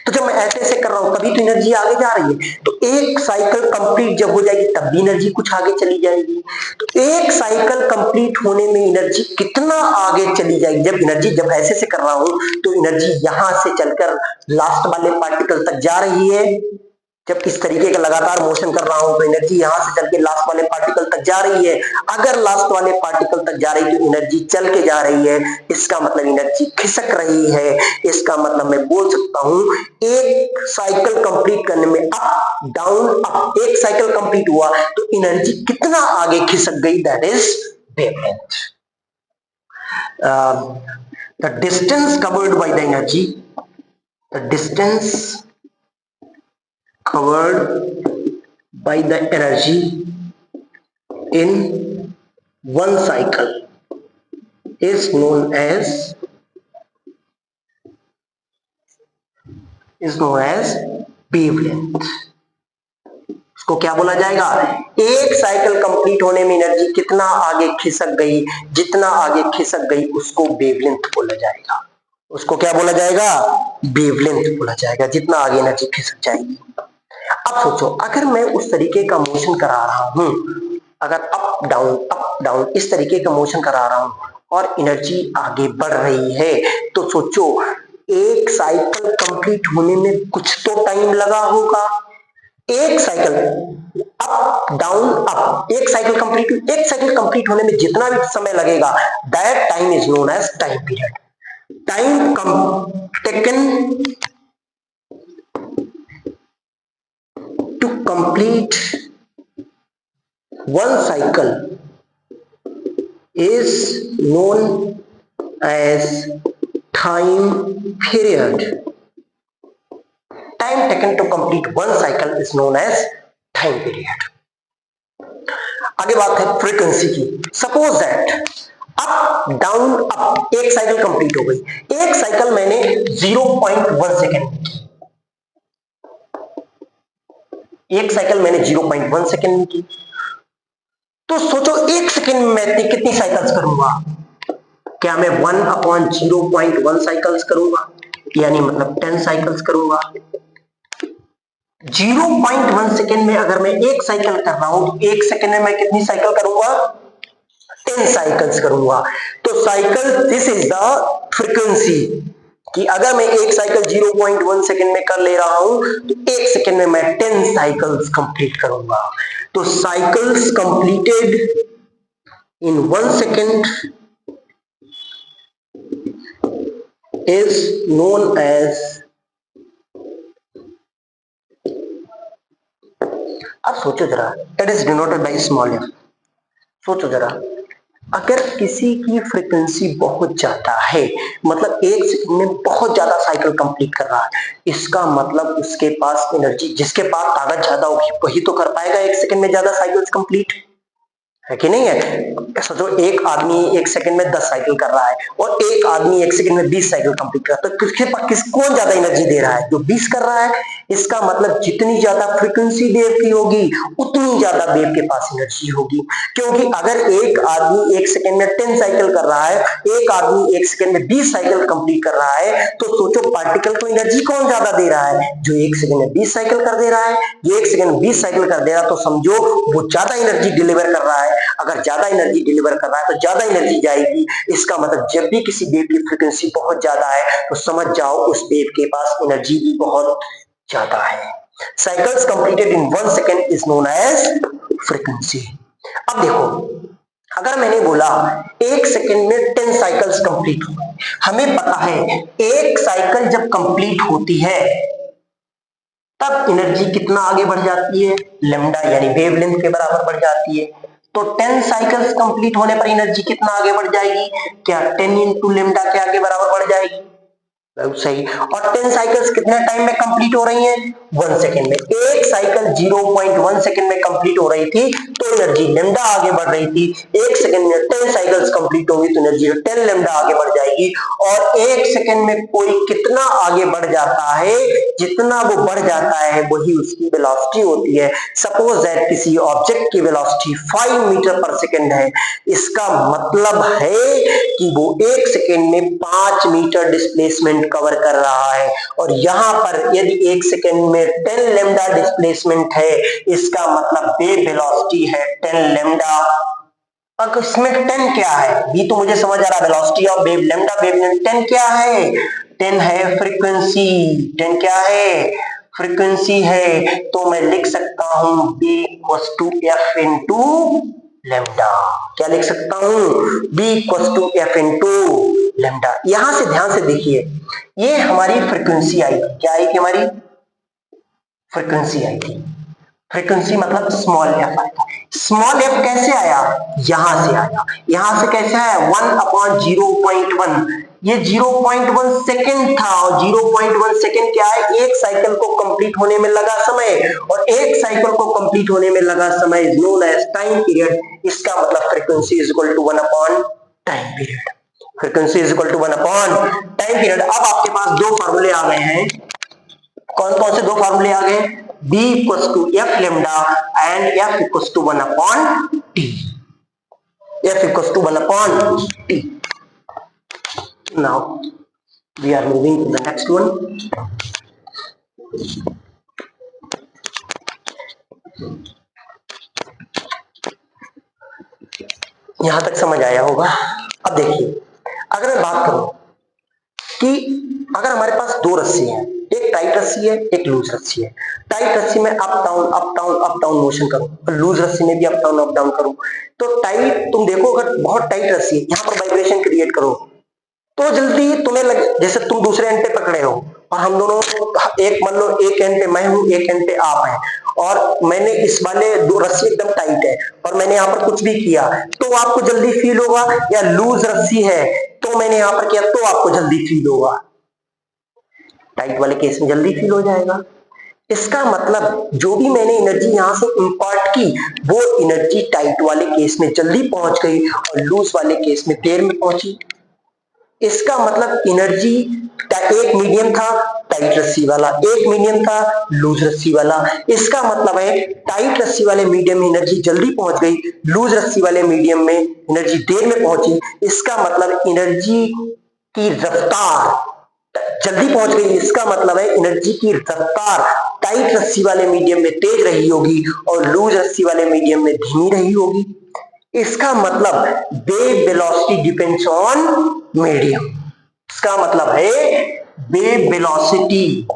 तो जब मैं ऐसे ऐसे कर रहा हूं तभी तो एनर्जी आगे जा रही है। तो एक साइकिल कंप्लीट जब हो जाएगी तब भी एनर्जी कुछ आगे चली जाएगी। तो एक साइकिल कंप्लीट होने में एनर्जी कितना आगे चली जाएगी, जब ऐसे से कर रहा हूं तो एनर्जी यहां से चलकर लास्ट वाले पार्टिकल तक जा रही है। जब इस तरीके का लगातार मोशन कर रहा हूं तो एनर्जी यहां से चल के लास्ट वाले पार्टिकल तक जा रही है। अगर लास्ट वाले पार्टिकल तक जा रही है तो एनर्जी चल के जा रही है, इसका मतलब एनर्जी खिसक रही है। इसका मतलब मैं बोल सकता हूं एक साइकिल कंप्लीट करने में अप डाउन अप, एक साइकिल कंप्लीट हुआ तो एनर्जी कितना आगे खिसक गई, that is wavelength. The distance covered by the energy, the distance covered by the energy in one cycle is known as wavelength। इसको क्या बोला जाएगा, एक साइकिल कंप्लीट होने में एनर्जी कितना आगे खिसक गई, जितना आगे खिसक गई उसको वेवलेंथ बोला जाएगा। उसको क्या बोला जाएगा, वेवलेंथ बोला जाएगा, जितना आगे एनर्जी खिसक जाएगी। अब सोचो अगर मैं उस तरीके का मोशन करा रहा हूं, अगर अप डाउन इस तरीके का मोशन करा रहा हूं और एनर्जी आगे बढ़ रही है, तो सोचो एक साइकिल कंप्लीट होने में कुछ तो टाइम लगा होगा। एक साइकिल अप डाउन अप, एक साइकिल कंप्लीट होने में जितना भी समय लगेगा, that time is known as time period. Time taken to complete one cycle is known as time period। Time taken to complete one cycle is known as time period। आगे बात है frequency की। Suppose that up down up, एक cycle complete हो गई, एक cycle मैंने 0.1 second में की, एक साइकिल मैंने 0.1 सेकेंड में की, तो सोचो एक सेकेंड में मैं कितनी साइकिल्स करूंगा। क्या मैं 1/0.1 साइकिल्स करूंगा, यानी मतलब 10 साइकिल्स करूंगा। 0.1 सेकेंड में अगर मैं एक साइकिल कर रहा हूं तो एक सेकेंड में मैं कितनी साइकिल करूंगा, 10 साइकिल्स करूंगा। तो cycle, this is the frequency, कि अगर मैं एक साइकिल 0.1 सेकेंड में कर ले रहा हूं तो एक सेकेंड में मैं 10 साइकिल्स कंप्लीट करूंगा। तो cycles completed in 1 second is known as, अब सोचो जरा, it is denoted by small F. सोचो जरा, अगर किसी की फ्रीक्वेंसी बहुत ज्यादा है, मतलब एक सेकंड में बहुत ज्यादा साइकिल कंप्लीट कर रहा है, इसका मतलब उसके पास एनर्जी, जिसके पास ताकत ज्यादा होगी वही तो कर पाएगा एक सेकंड में ज्यादा साइकिल्स कंप्लीट, है कि नहीं है। सोचो एक आदमी एक सेकंड में 10 साइकिल कर रहा है और एक आदमी एक सेकंड में 20 साइकिल कंप्लीट कर रहा है, तो किसके पास कौन ज्यादा एनर्जी दे रहा है, जो 20 कर रहा है। इसका मतलब जितनी ज्यादा फ्रीक्वेंसी वेव की होगी उतनी ज्यादा वेव के पास एनर्जी होगी, क्योंकि अगर एक आदमी एक सेकंड में 10 साइकिल कर रहा है, एक आदमी एक सेकंड में 20 साइकिल कंप्लीट कर रहा है, तो सोचो पार्टिकल को एनर्जी कौन ज्यादा दे रहा है, जो एक सेकंड में 20 साइकिल कर दे रहा है। ये एक सेकंड में 20 साइकिल कर दे रहा है तो समझो वो ज्यादा एनर्जी डिलीवर कर रहा है। अगर ज्यादा एनर्जी डिलीवर कर रहा है तो ज्यादा एनर्जी जाएगी। इसका मतलब जब भी किसी वेव की फ्रीक्वेंसी बहुत ज्यादा है तो समझ जाओ उस वेव के पास एनर्जी भी बहुत ज्यादा है। Cycles completed in 1 second is known as frequency. अब देखो, अगर मैंने बोला एक सेकेंड में 10 साइकिल्स कंप्लीट हो, हमें पता है एक साइकिल जब कंप्लीट होती है तब एनर्जी कितना आगे बढ़ जाती है, लैम्डा यानी वेवलेंथ के बराबर बढ़ जाती है। तो 10 साइकिल्स कंप्लीट होने पर एनर्जी कितना आगे बढ़ जाएगी, क्या 10 इंटू लैम्डा के आगे बराबर बढ़ जाएगी, सही। और 10 साइकिल्स कितने टाइम में कंप्लीट हो रही हैं, 1 सेकेंड में। एक साइकिल 0.1 सेकेंड में कंप्लीट हो रही थी तो एनर्जी लैम्डा आगे बढ़ रही थी। 1 सेकेंड में 10 साइकिल्स कंप्लीट होगी तो एनर्जी 10 लैम्डा आगे बढ़ जाएगी। और 1 सेकेंड में कोई कितना आगे बढ़ जाता है, जितना वो बढ़ जाता है वही उसकी वेलोसिटी होती है। सपोज दैट किसी ऑब्जेक्ट की वेलोसिटी 5 मीटर पर सेकेंड है, इसका मतलब है कि वो 1 सेकेंड में 5 मीटर डिस्प्लेसमेंट कवर कर रहा है। और यहां पर यदि 1 सेकेंड में 10 लैम्डा डिस्प्लेसमेंट है, इसका मतलब वेव वेलोसिटी है 10 लैम्डा। अब इसमें 10 क्या है, ये तो मुझे समझ आ रहा है, velocity of wave lambda, wave length 10 क्या है, 10 है फ्रीक्वेंसी। 10 क्या है, फ्रीक्वेंसी है। तो मैं लिख सकता हूं B equals to F into lambda. क्या लिख सकता हूं, B equals to F into lambda. यहां से ध्यान से देखिए, ये हमारी फ्रीक्वेंसी आई, क्या आई थी, हमारी फ्रीक्वेंसी आई थी। फ्रीक्वेंसी मतलब स्मॉल एफ आएगा। स्मॉल एफ कैसे आया, यहां से आया। यहां से कैसे आया, 1/0.1। ये 0.1 सेकेंड था और 0.1 सेकेंड क्या है, एक साइकिल को कंप्लीट होने में लगा समय। और एक साइकिल को कंप्लीट होने में लगा समय is known as time period. इसका मतलब फ्रीक्वेंसी इज इक्वल टू 1/टाइम period. Frequency is equal to 1/टाइम पीरियड। अब आपके पास दो फॉर्मूले आ गए हैं। कौन कौन से दो फॉर्मूले आ गए, B equals to F lambda and F equals to 1/T। F equals to 1/T। Now we are moving to the next one. यहां तक समझ आया होगा। अब देखिए, अगर मैं बात करूं कि अगर हमारे पास दो रस्सी हैं, एक टाइट रस्सी है, एक लूज रस्सी है। टाइट रस्सी में up down up down up down motion करूं और लूज रस्सी में भी अप डाउन करूं, तो टाइट, तुम देखो अगर बहुत टाइट रस्सी है, यहां पर वाइब्रेशन क्रिएट करो तो जल्दी तुम्हें लगे जैसे तुम दूसरे एंड पे पकड़े हो और हम दोनों, एक मान लो एक एंड पे मैं हूं, एक एंड पे आप हैं, और मैंने इस वाले दो रस्सी एकदम टाइट है और मैंने यहाँ पर कुछ भी किया तो आपको जल्दी फील होगा, या लूज रस्सी है तो मैंने यहाँ पर किया तो आपको जल्दी फील होगा। टाइट वाले केस में जल्दी फील हो जाएगा। इसका मतलब जो भी मैंने एनर्जी यहां से इंपार्ट की वो एनर्जी टाइट वाले केस में जल्दी पहुंच गई और लूज वाले केस में देर में पहुंची। इसका मतलब एनर्जी, एक मीडियम था टाइट रस्सी वाला, एक मीडियम था लूज रस्सी वाला। इसका मतलब है टाइट रस्सी वाले मीडियम में एनर्जी जल्दी पहुंच गई, लूज रस्सी वाले मीडियम में एनर्जी देर में पहुंची। इसका मतलब एनर्जी की रफ्तार जल्दी पहुंच गई। इसका मतलब है एनर्जी की रफ्तार टाइट रस्सी वाले मीडियम में तेज रही होगी और लूज रस्सी वाले मीडियम में धीमी रही होगी। इसका मतलब wave velocity depends on medium. इसका मतलब है wave velocity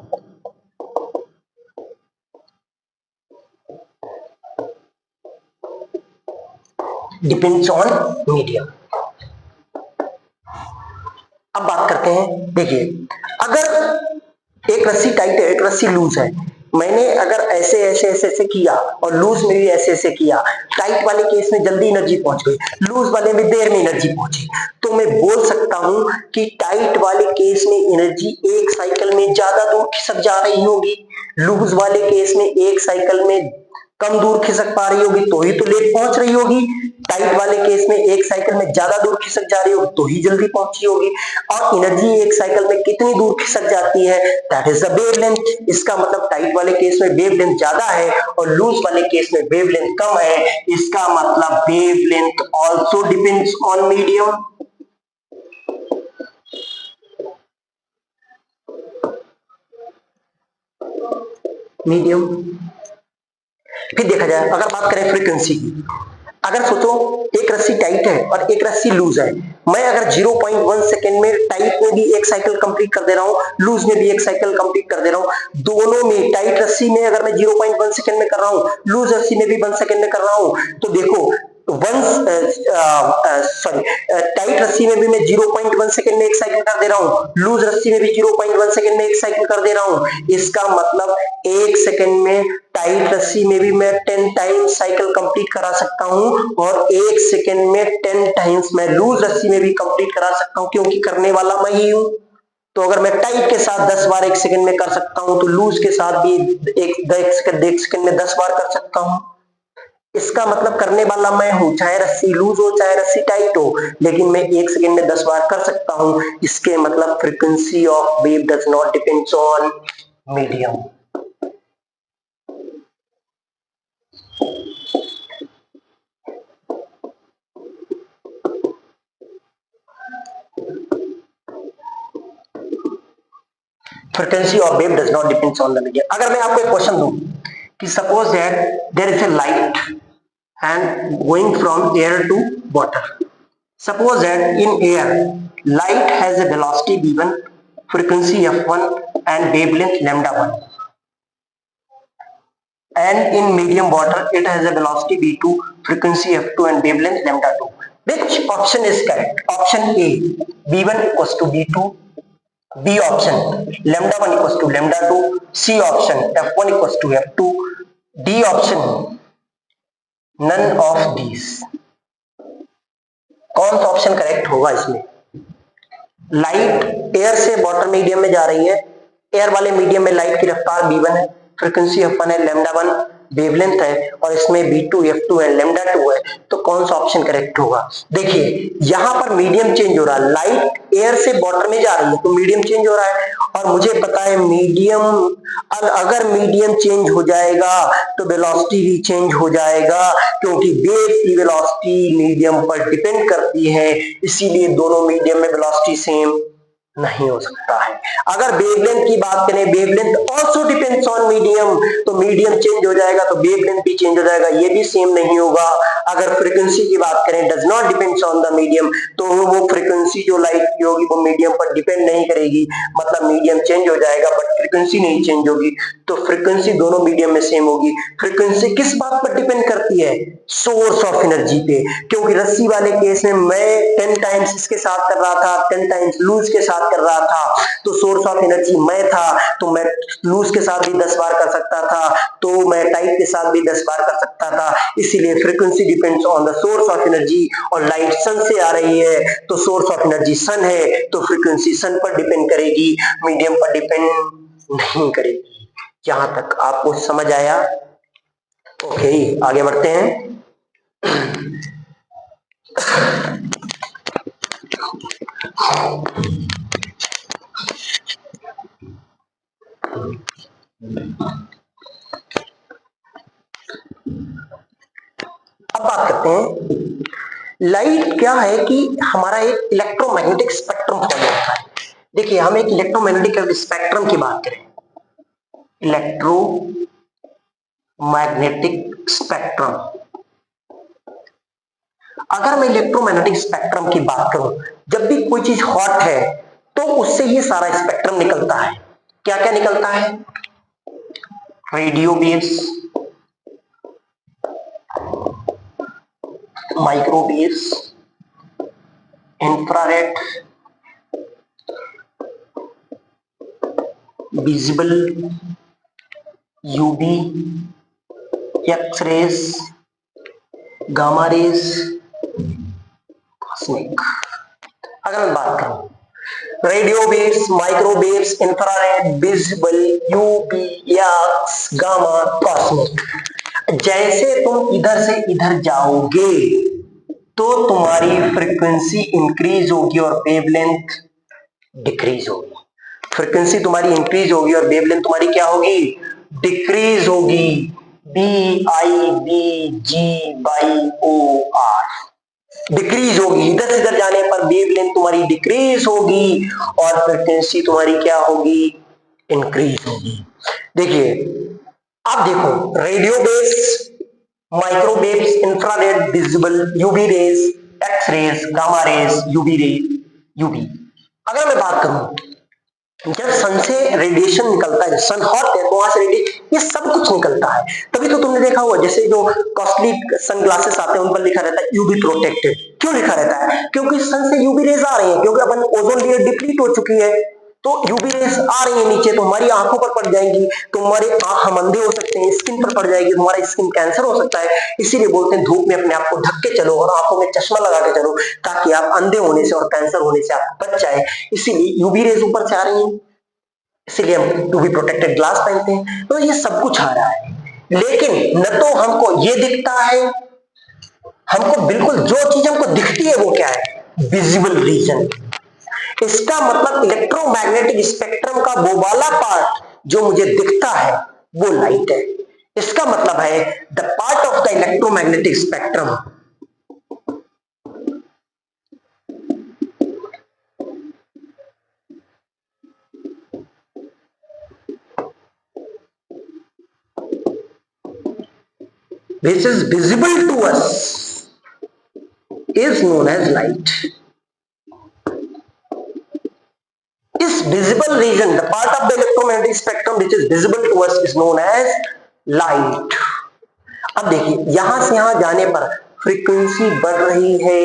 depends on medium. अब बात करते हैं, देखिए अगर एक रस्सी टाइट है एक रस्सी लूज है, मैंने अगर ऐसे ऐसे ऐसे ऐसे किया और लूज में भी ऐसे ऐसे किया, टाइट वाले केस में जल्दी एनर्जी पहुंच गई, लूज वाले में देर में एनर्जी पहुंची, तो मैं बोल सकता हूं कि टाइट वाले केस में एनर्जी एक साइकिल में ज्यादा दूर खिसक जा रही होगी, लूज वाले केस में एक साइकिल में कम दूर खिसक पा रही होगी तो ही तो लेट पहुंच रही होगी। टाइट वाले केस में एक साइकिल में ज्यादा दूर खिसक जा रही होगी तो ही जल्दी पहुंची होगी। और एनर्जी एक साइकिल में कितनी दूर खिसक जाती है, दैट इज द वेवलेंथ। इसका मतलब टाइट वाले केस में वेवलेंथ ज्यादा है और लूज वाले केस में वेवलेंथ कम है। इसका मतलब wavelength also depends on medium. फिर देखा जाए, अगर बात करें फ्रीक्वेंसी की, अगर सोचो एक रस्सी टाइट है और एक रस्सी लूज है, मैं अगर 0.1 सेकेंड में टाइट में भी एक साइकिल कंप्लीट कर दे रहा हूं, लूज में भी एक साइकिल कंप्लीट कर दे रहा हूं, दोनों में टाइट रस्सी में अगर मैं 0.1 सेकेंड में कर रहा हूं, लूज रस्सी में भी 1 सेकेंड में कर रहा हूं, तो देखो टाइट रस्सी में भी मैं 0.1 सेकेंड में एक साइकिल कर दे रहा हूं, लूज रस्सी में भी 0.1 सेकेंड में एक साइकिल कर दे रहा हूं। इसका मतलब एक सेकेंड में टाइट रस्सी में भी मैं 10 टाइम्स साइकिल कंप्लीट करा सकता हूं और एक सेकेंड में 10 टाइम्स मैं लूज रस्सी में भी कंप्लीट करा सकता हूं, क्योंकि करने वाला मैं ही हूं। तो अगर मैं टाइट के साथ 10 बार 1 सेकंड में कर सकता हूं तो लूज के साथ भी एक सेकंड में 10 बार कर सकता हूं। इसका मतलब करने वाला मैं हूं, चाहे रस्सी लूज हो चाहे रस्सी टाइट हो, लेकिन मैं 1 सेकंड में 10 बार कर सकता हूं। इसके मतलब frequency of wave does not depends on medium. Frequency of wave does not depends on the medium. अगर मैं आपको एक क्वेश्चन दूं कि suppose that there is a light and going from air to water. Suppose that in air, light has a velocity v1, frequency f1 and wavelength lambda 1. And in medium water, it has a velocity v2, frequency f2 and wavelength lambda 2. Which option is correct? Option A, v1 equals to v2. B option, lambda 1 equals to lambda 2. C option, f1 equals to f2. D option, none of these. कौन सा option correct होगा इसमें? Light air से water medium में जा रही है, air वाले मीडियम में लाइट की रफ्तार v1 है, फ्रीक्वेंसी f1 है, लैम्डा 1 वेवलेंथ है और इसमें v2 f2 है, लैम्डा 2 है। तो कौन सा ऑप्शन करेक्ट होगा? देखिए यहां पर मीडियम चेंज हो रहा है, लाइट एयर से वाटर में जा रही है तो मीडियम चेंज हो रहा है और मुझे पता है मीडियम, अगर मीडियम चेंज हो जाएगा तो वेलोसिटी भी चेंज हो जाएगा, क्योंकि वेव की वेलोसिटी मीडियम पर डिपेंड करती है, इसीलिए दोनों मीडियम में वेलोसिटी सेम नहीं हो सकता है। अगर वेवलेंथ की बात करें, wavelength also depends on medium, तो मीडियम चेंज हो जाएगा तो वेवलेंथ भी चेंज हो जाएगा, ये भी सेम नहीं होगा। अगर फ्रीक्वेंसी की बात करें, does not depends on the medium, तो वो फ्रीक्वेंसी जो लाइट की होगी वो मीडियम पर डिपेंड नहीं करेगी, मतलब मीडियम चेंज हो जाएगा बट फ्रीक्वेंसी नहीं चेंज होगी, तो फ्रीक्वेंसी दोनों मीडियम में सेम होगी। फ्रीक्वेंसी किस बात पर डिपेंड करती है? सोर्स ऑफ एनर्जी पे, क्योंकि रस्सी वाले केस में मैं 10 टाइम्स इसके साथ कर रहा था, 10 टाइम्स लूज के साथ कर रहा था, तो सोर्स ऑफ एनर्जी मैं था, तो मैं लूज के साथ भी 10 बार कर सकता था, तो मैं टाइट के साथ भी 10 बार कर सकता था। इसीलिए frequency depends on the source of energy, और लाइट सन से आ रही है तो सोर्स ऑफ एनर्जी सन है, तो फ्रीक्वेंसी सन पर डिपेंड करेगी, मीडियम पर डिपेंड नहीं करेगी। यहां तक आपको समझ आया? ओके, आगे बढ़ते हैं। अब बात करते हैं लाइट क्या है कि हमारा एक इलेक्ट्रोमैग्नेटिक स्पेक्ट्रम फॉलो होता है। देखिए हम एक इलेक्ट्रोमैग्नेटिक स्पेक्ट्रम की बात करें, इलेक्ट्रोमैग्नेटिक स्पेक्ट्रम। अगर मैं इलेक्ट्रोमैग्नेटिक स्पेक्ट्रम की बात करूं, जब भी कोई चीज हॉट है तो उससे ये सारा स्पेक्ट्रम निकलता है। क्या क्या निकलता है? Radio waves, microwaves, infrared, visible, UV, X-rays, gamma rays, cosmic. अगर मैं बात करूं radio waves, microwaves, infrared, visible, UV, x, gamma, cosmic, जैसे तुम इधर से इधर जाओगे तो तुम्हारी फ्रीक्वेंसी इंक्रीज होगी और वेवलेंथ डिक्रीज होगी। फ्रीक्वेंसी तुम्हारी इंक्रीज होगी और वेवलेंथ तुम्हारी क्या होगी? डिक्रीज होगी। BIVGYOR, डिक्रीज होगी। इधर से इधर जाने पर वेवलेंथ तुम्हारी डिक्रीज होगी और फ्रीक्वेंसी तुम्हारी क्या होगी? इंक्रीज होगी। देखिए अब देखो radio waves, microwaves, infrared, visible, UV rays, X rays, gamma rays, UV rays, UV. अगर मैं बात करूं जब सन से रेडिएशन निकलता है, सन हॉट है तो वहां से रेडिएशन, ये सब कुछ निकलता है। तभी तो तुमने देखा होगा जैसे जो कॉस्टली सनग्लासेस आते हैं उन पर लिखा रहता है यूवी प्रोटेक्टेड। क्यों लिखा रहता है? क्योंकि सन से यूवी रेज आ रही है, क्योंकि अपन ओजोन लेयर डिप्लीट हो चुकी है। तो यूवी रेस आ रही है नीचे तो हमारी आंखों पर पड़ जाएंगी, तो हमारे आंख हम अंधे हो सकते हैं, स्किन पर पड़ जाएगी, हमारा स्किन कैंसर हो सकता है। इसीलिए बोलते हैं धूप में अपने आप को ढक के चलो और आंखों में चश्मा लगा के चलो, ताकि आप अंधे होने से और कैंसर होने से आप बच जाए। इसीलिए यूवी रेस ऊपर से आ रही है, इसीलिए हम यूवी प्रोटेक्टेड ग्लास पहनते हैं। तो ये सब कुछ आ रहा है, लेकिन न तो हमको ये दिखता है, हमको बिल्कुल जो चीज हमको दिखती है वो क्या है, विजिबल रीजन। इसका मतलब इलेक्ट्रोमैग्नेटिक स्पेक्ट्रम का वो वाला पार्ट जो मुझे दिखता है वो लाइट है। इसका मतलब है the part of the electromagnetic spectrum which is visible to us is known as light. This visible region, the part of the electromagnetic spectrum which is visible to us is known as light. अब देखिए यहां से यहां जाने पर frequency बढ़ रही है,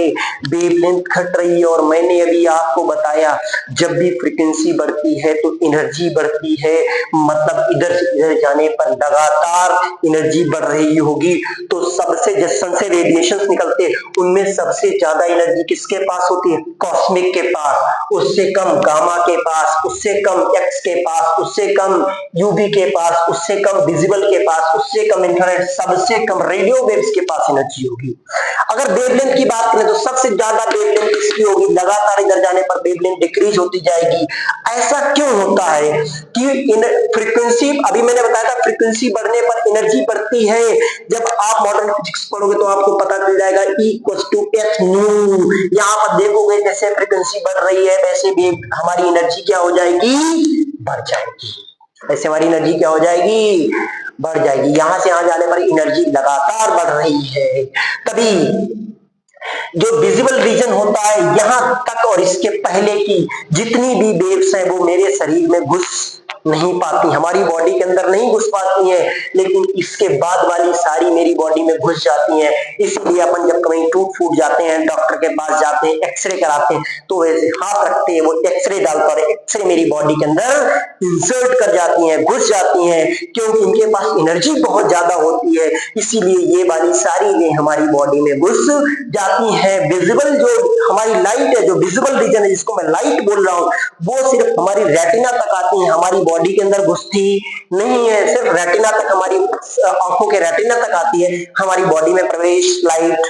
वेवलेंथ घट रही है, और मैंने अभी आपको बताया जब भी फ्रीक्वेंसी बढ़ती है तो एनर्जी बढ़ती है, मतलब इधर से इधर जाने पर लगातार एनर्जी बढ़ रही होगी। तो सबसे जिस सन से रेडिएशन निकलते हैं उनमें सबसे ज्यादा एनर्जी किसके पास होती है, कॉस्मिक के पास, उससे कम गामा के पास, उससे कम एक्स के पास, उससे कम यूवी के पास, उससे कम विजिबल के पास, उससे कम इंफ्रारेड, सबसे कम रेडियो वेव्स के पास एनर्जी होगी। अगर वेवलेंथ की बात करें तो सबसे ज्यादा वेवलेंथ किसकी होगी, लगातार इधर जाने पर वेवलेंथ डिक्रीज होती जाएगी। ऐसा क्यों होता है कि फ्रीक्वेंसी, अभी मैंने बताया था फ्रीक्वेंसी बढ़ने पर एनर्जी बढ़ती है। जब आप मॉडर्न फिजिक्स पढ़ोगे तो आपको पता चल जाएगा E equals to h nu. यहाँ पर देखोगे जैसे फ्रीक्वेंसी बढ़ रही है वैसे भी हमारी एनर्जी क्या हो जाएगी, बढ़ जाएगी। ऐसे हमारी एनर्जी क्या हो जाएगी, बढ़ जाएगी। यहां से यहां जाने पर एनर्जी लगातार बढ़ रही है। तभी जो विजिबल रीजन होता है यहां तक और इसके पहले की जितनी भी वेव्स है वो मेरे शरीर में घुस नहीं पाती, हमारी बॉडी के अंदर नहीं घुस पाती हैं, लेकिन इसके बाद वाली सारी मेरी बॉडी में घुस जाती हैं। इसीलिए अपन जब कहीं टूट फूट जाते हैं, डॉक्टर के पास जाते हैं, एक्सरे कराते हैं, तो वैसे हाथ रखते हैं, वो एक्सरे डालता है, एक्सरे मेरी बॉडी के अंदर इंसर्ट कर जाती हैं, घुस जाती हैं, क्योंकि इनके पास एनर्जी बहुत ज्यादा होती है। इसीलिए ये वाली सारी वे हमारी बॉडी में घुस जाती है। विजिबल जो हमारी लाइट है, जो विजिबल रीजन है जिसको मैं लाइट बोल रहा हूं, वो सिर्फ हमारी रेटिना तक आती है, हमारी बॉडी के अंदर घुसती नहीं है। सिर्फ रेटिना तक, हमारी आंखों के रेटिना तक आती है, हमारी बॉडी में प्रवेश लाइट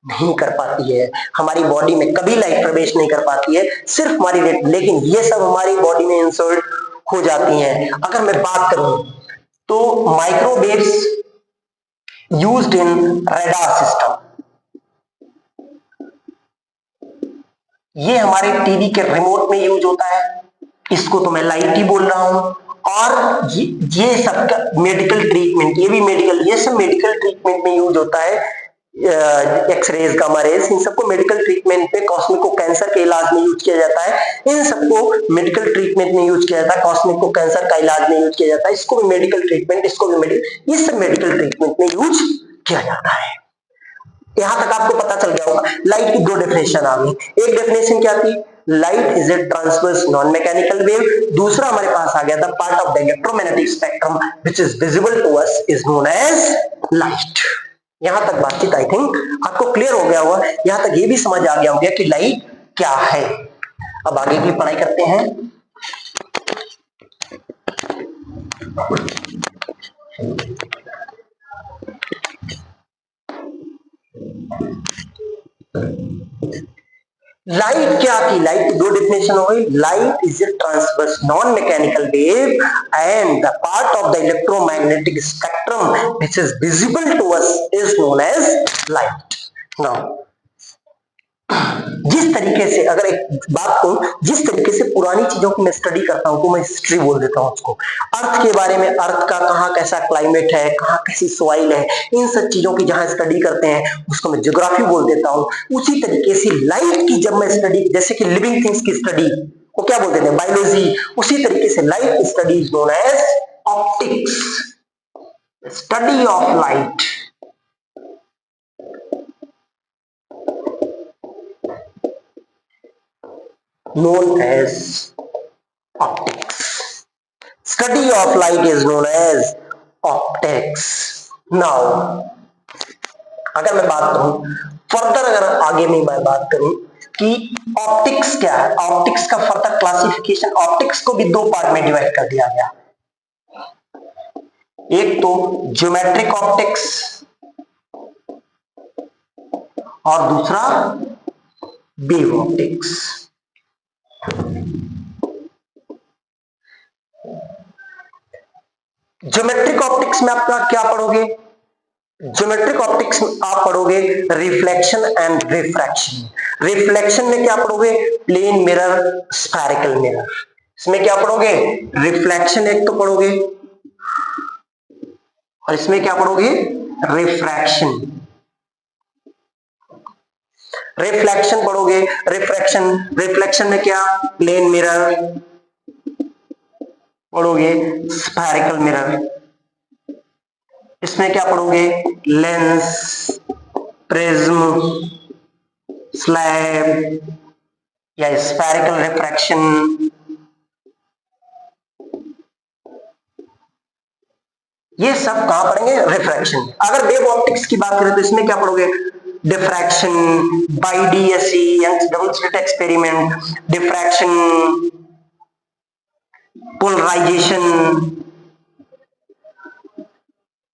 नहीं कर पाती है, हमारी बॉडी में कभी लाइट प्रवेश नहीं कर पाती है, सिर्फ हमारी लेकिन ये सब हमारी बॉडी में इंसर्ट हो जाती हैं। अगर मैं बात करूं तो microwaves used in radar system, ये हमारे टीवी के रिमोट में यूज होता है, इसको तो मैं लाइट ही बोल रहा हूं। और ये सब मेडिकल ट्रीटमेंट, ये भी मेडिकल, ये सब मेडिकल ट्रीटमेंट में यूज होता है। एक्सरेज, गामा रेज, इन सबको मेडिकल ट्रीटमेंट पे, कॉस्मिक को कैंसर के इलाज में यूज किया जाता है, इन सबको मेडिकल ट्रीटमेंट में यूज किया जाता है। कॉस्मिक को कैंसर का इलाज में यूज किया जाता है, इसको भी मेडिकल ट्रीटमेंट, इसको भी मेडिकल, ये सब मेडिकल ट्रीटमेंट में यूज किया जाता है। यहां तक आपको पता चल गया होगा। लाइट की दो डेफिनेशन आ गई, एक डेफिनेशन क्या थी, light is a transverse non mechanical wave, दूसरा हमारे पास आ गया था part of the electromagnetic spectrum which is visible to us is known as light. यहां तक बातचीत आई थिंक आपको क्लियर हो गया होगा, यहां तक ये भी समझ आ गया होगा कि लाइट क्या है। अब आगे की पढ़ाई करते हैं। लाइट क्या थी, लाइट की दो डेफिनेशन हो गई। Light is a transverse non mechanical wave and the part of the electromagnetic spectrum which is visible to us is known as light. Now जिस तरीके से, अगर एक बात कहूं, जिस तरीके से पुरानी चीजों की मैं स्टडी करता हूं तो मैं हिस्ट्री बोल देता हूं उसको, अर्थ के बारे में, अर्थ का कहाँ कैसा क्लाइमेट है, कहाँ कैसी सॉइल है, इन सब चीजों की जहां स्टडी करते हैं उसको मैं ज्योग्राफी बोल देता हूं। उसी तरीके से लाइट की जब मैं स्टडी, जैसे कि लिविंग थिंग्स की स्टडी को क्या बोलते हैं, बायोलॉजी, उसी तरीके से light study is known as optics, study of light. known as optics. Study of light is known as optics. Now अगर मैं बात करूं फर्दर, अगर आगे में मैं बात करूं कि ऑप्टिक्स क्या है, ऑप्टिक्स का फर्दर क्लासिफिकेशन, ऑप्टिक्स को भी दो पार्ट में डिवाइड कर दिया गया। एक तो ज्योमेट्रिक ऑप्टिक्स और दूसरा वेव ऑप्टिक्स। ज्योमेट्रिक ऑप्टिक्स में आप क्या पढ़ोगे? ज्योमेट्रिक ऑप्टिक्स में आप पढ़ोगे रिफ्लेक्शन एंड रिफ्रैक्शन। रिफ्लेक्शन में क्या पढ़ोगे? Plane mirror, spherical mirror. इसमें क्या पढ़ोगे? रिफ्लेक्शन एक तो पढ़ोगे और इसमें क्या पढ़ोगे? रिफ्रैक्शन। रिफ्लेक्शन पढ़ोगे, रिफ्रैक्शन। रिफ्लेक्शन में क्या? प्लेन मिरर पढ़ोगे, स्फेरिकल मिरर। इसमें क्या पढ़ोगे? लेंस, प्रिज्म, स्लैब या स्फेरिकल रिफ्रैक्शन। ये सब कहां पढ़ेंगे? रिफ्रैक्शन। अगर वेव ऑप्टिक्स की बात करें तो इसमें क्या पढ़ोगे? डिफ्रैक्शन, बाईडीएसई double slit experiment, diffraction, polarisation,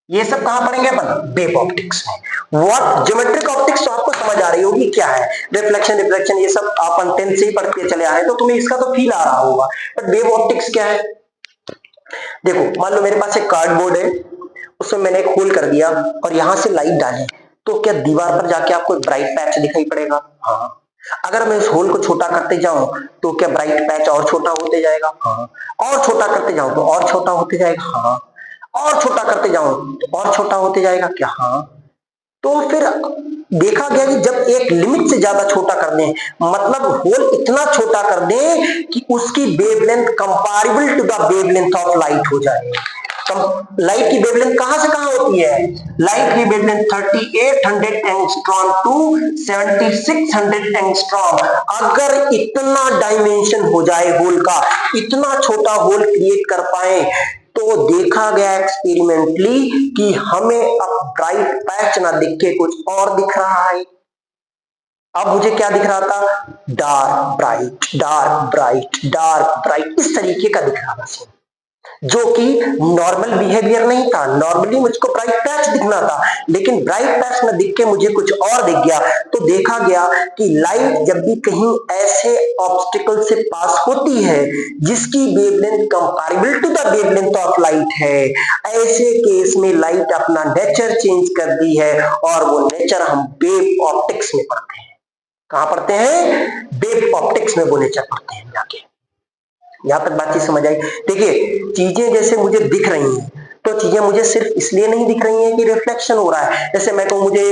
ये सब कहां पढ़ेंगे अपन? वेव ऑप्टिक्स में। व्हाट ज्योमेट्रिक ऑप्टिक्स तो आपको समझ आ रही होगी क्या है, रिफ्लेक्शन, रिफ्लेक्शन, ये सब अपन 10th से ही पढ़ते चले आ रहे हैं, तो तुम्हें इसका तो फील आ रहा होगा। बट वेव ऑप्टिक्स क्या है? देखो, मान लो मेरे पास एक कार्डबोर्ड है, उसमें मैंने एक होल कर दिया और यहां से लाइट डाली, तो क्या दीवार पर जाके आपको एक ब्राइट पैच दिखाई पड़ेगा? हाँ। अगर मैं इस होल को छोटा करते जाऊं तो क्या ब्राइट पैच और छोटा होते जाएगा? हाँ। और छोटा करते जाऊं तो और छोटा होते जाएगा? हाँ। और छोटा करते जाऊं तो और छोटा होते जाएगा क्या? हाँ। तो फिर देखा गया कि जब एक लिमिट से ज्यादा छोटा कर दें, मतलब होल इतना छोटा कर दें कि उसकी wavelength comparable to the wavelength of light हो जाए। लाइट की वेवलेंथ कहां से कहां होती है? लाइट की वेवलेंथ 3800 एंगस्ट्रॉम टू 7600 एंगस्ट्रॉम। अगर इतना डायमेंशन हो जाए होल का, इतना छोटा होल क्रिएट कर पाए, तो देखा गया एक्सपेरिमेंटली कि हमें अब ब्राइट पैच ना दिख के कुछ और दिख रहा है। अब मुझे क्या दिख रहा था? Dark bright, dark bright, dark bright, इस तरीके का दिख रहा था, जो कि नॉर्मल बिहेवियर नहीं था। नॉर्मली मुझको ब्राइट पैच दिखना था, लेकिन ब्राइट पैच न दिख के मुझे कुछ और दिख गया। तो देखा गया कि लाइट जब भी कहीं ऐसे ऑब्स्टिकल से पास होती है जिसकी wavelength comparable to the wavelength of light है, ऐसे केस में लाइट अपना नेचर चेंज कर दी है, और वो नेचर हम वेव ऑप्टिक्स में पढ़ते हैं। कहां पढ़ते हैं? वेव ऑप्टिक्स में वो नेचर पढ़ते हैं जाके। यहां तक बातचीत समझ आई? देखिए, चीजें जैसे मुझे दिख रही हैं, तो चीजें मुझे सिर्फ इसलिए नहीं दिख रही हैं कि रिफ्लेक्शन हो रहा है। जैसे मैं कहूं मुझे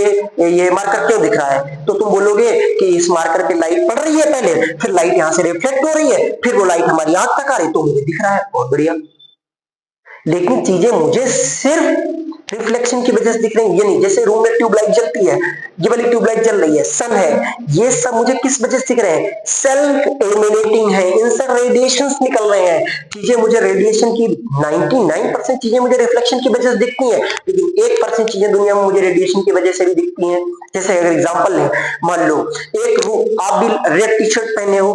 ये मार्कर क्यों दिख रहा है, तो तुम बोलोगे कि इस मार्कर पे लाइट पड़ रही है पहले, फिर लाइट यहां से रिफ्लेक्ट हो रही है, फिर वो लाइट हमारी आंख तक आ रही, तो मुझे दिख रहा है। बहुत बढ़िया। लेकिन चीजें मुझे सिर्फ रिफ्लेक्शन की वजह से दिख रही है, ये नहीं। जैसे रूम में ट्यूबलाइट जलती है, ये वाली ट्यूबलाइट जल रही है, सन है, ये सब मुझे किस वजह से दिख रहे हैं? सेल्फ इल्यूमिनेटिंग है, इनसे रेडिएशंस निकल रहे हैं। चीजें मुझे रेडिएशन की 99% चीजें मुझे रिफ्लेक्शन की वजह से दिखती हैं, लेकिन 1% चीजें दुनिया में मुझे रेडिएशन की वजह से भी दिखती हैं। जैसे अगर एग्जांपल लें, मान लो एक रूम, आप भी रेड टी शर्ट पहने हो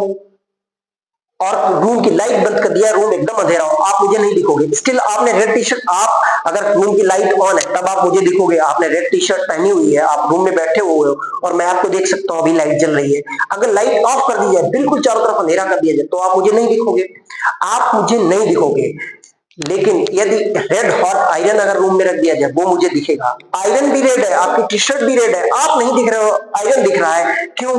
और रूम की लाइट बंद कर दिया, रूम एकदम अंधेरा हो, आप मुझे नहीं दिखोगे। स्टिल आपने रेड टी शर्ट, आप अगर रूम की लाइट ऑन है तब आप मुझे दिखोगे। आपने रेड टी शर्ट पहनी हुई है, आप रूम में बैठे हुए हो और मैं आपको देख सकता हूं, अभी लाइट जल रही है। अगर लाइट ऑफ कर दी जाए, बिल्कुल चारों तरफ अंधेरा कर दिया जाए, तो आप मुझे नहीं दिखोगे, आप मुझे नहीं दिखोगे। लेकिन यदि रेड हॉट आयरन अगर रूम में रख दिया जाए, वो मुझे दिखेगा। आयरन भी रेड है, आपकी टी शर्ट भी रेड है, आप नहीं दिख रहे हो, आयरन दिख रहा है। क्यों?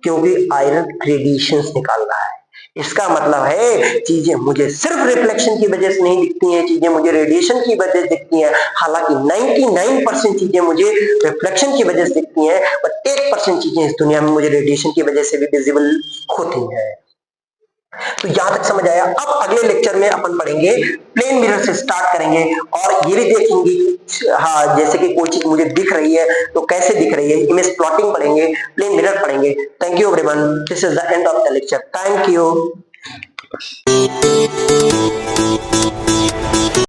क्योंकि आयरन रेडिएशंस निकाल रहा है। इसका मतलब है चीजें मुझे सिर्फ रिफ्लेक्शन की वजह से नहीं दिखती हैं, चीजें मुझे रेडिएशन की वजह से दिखती हैं। हालांकि 99% चीजें मुझे रिफ्लेक्शन की वजह से दिखती हैं, बट 1% चीजें इस दुनिया में मुझे रेडिएशन की वजह से भी विजिबल होती हैं। तो यहां तक समझ आया। अब अगले लेक्चर में अपन पढ़ेंगे, प्लेन मिरर से स्टार्ट करेंगे और ये भी देखेंगे, हाँ, जैसे कि कोई चीज मुझे दिख रही है तो कैसे दिख रही है, इमेज प्लॉटिंग पढ़ेंगे, प्लेन मिरर पढ़ेंगे। Thank you everyone, this is the end of the lecture. Thank you.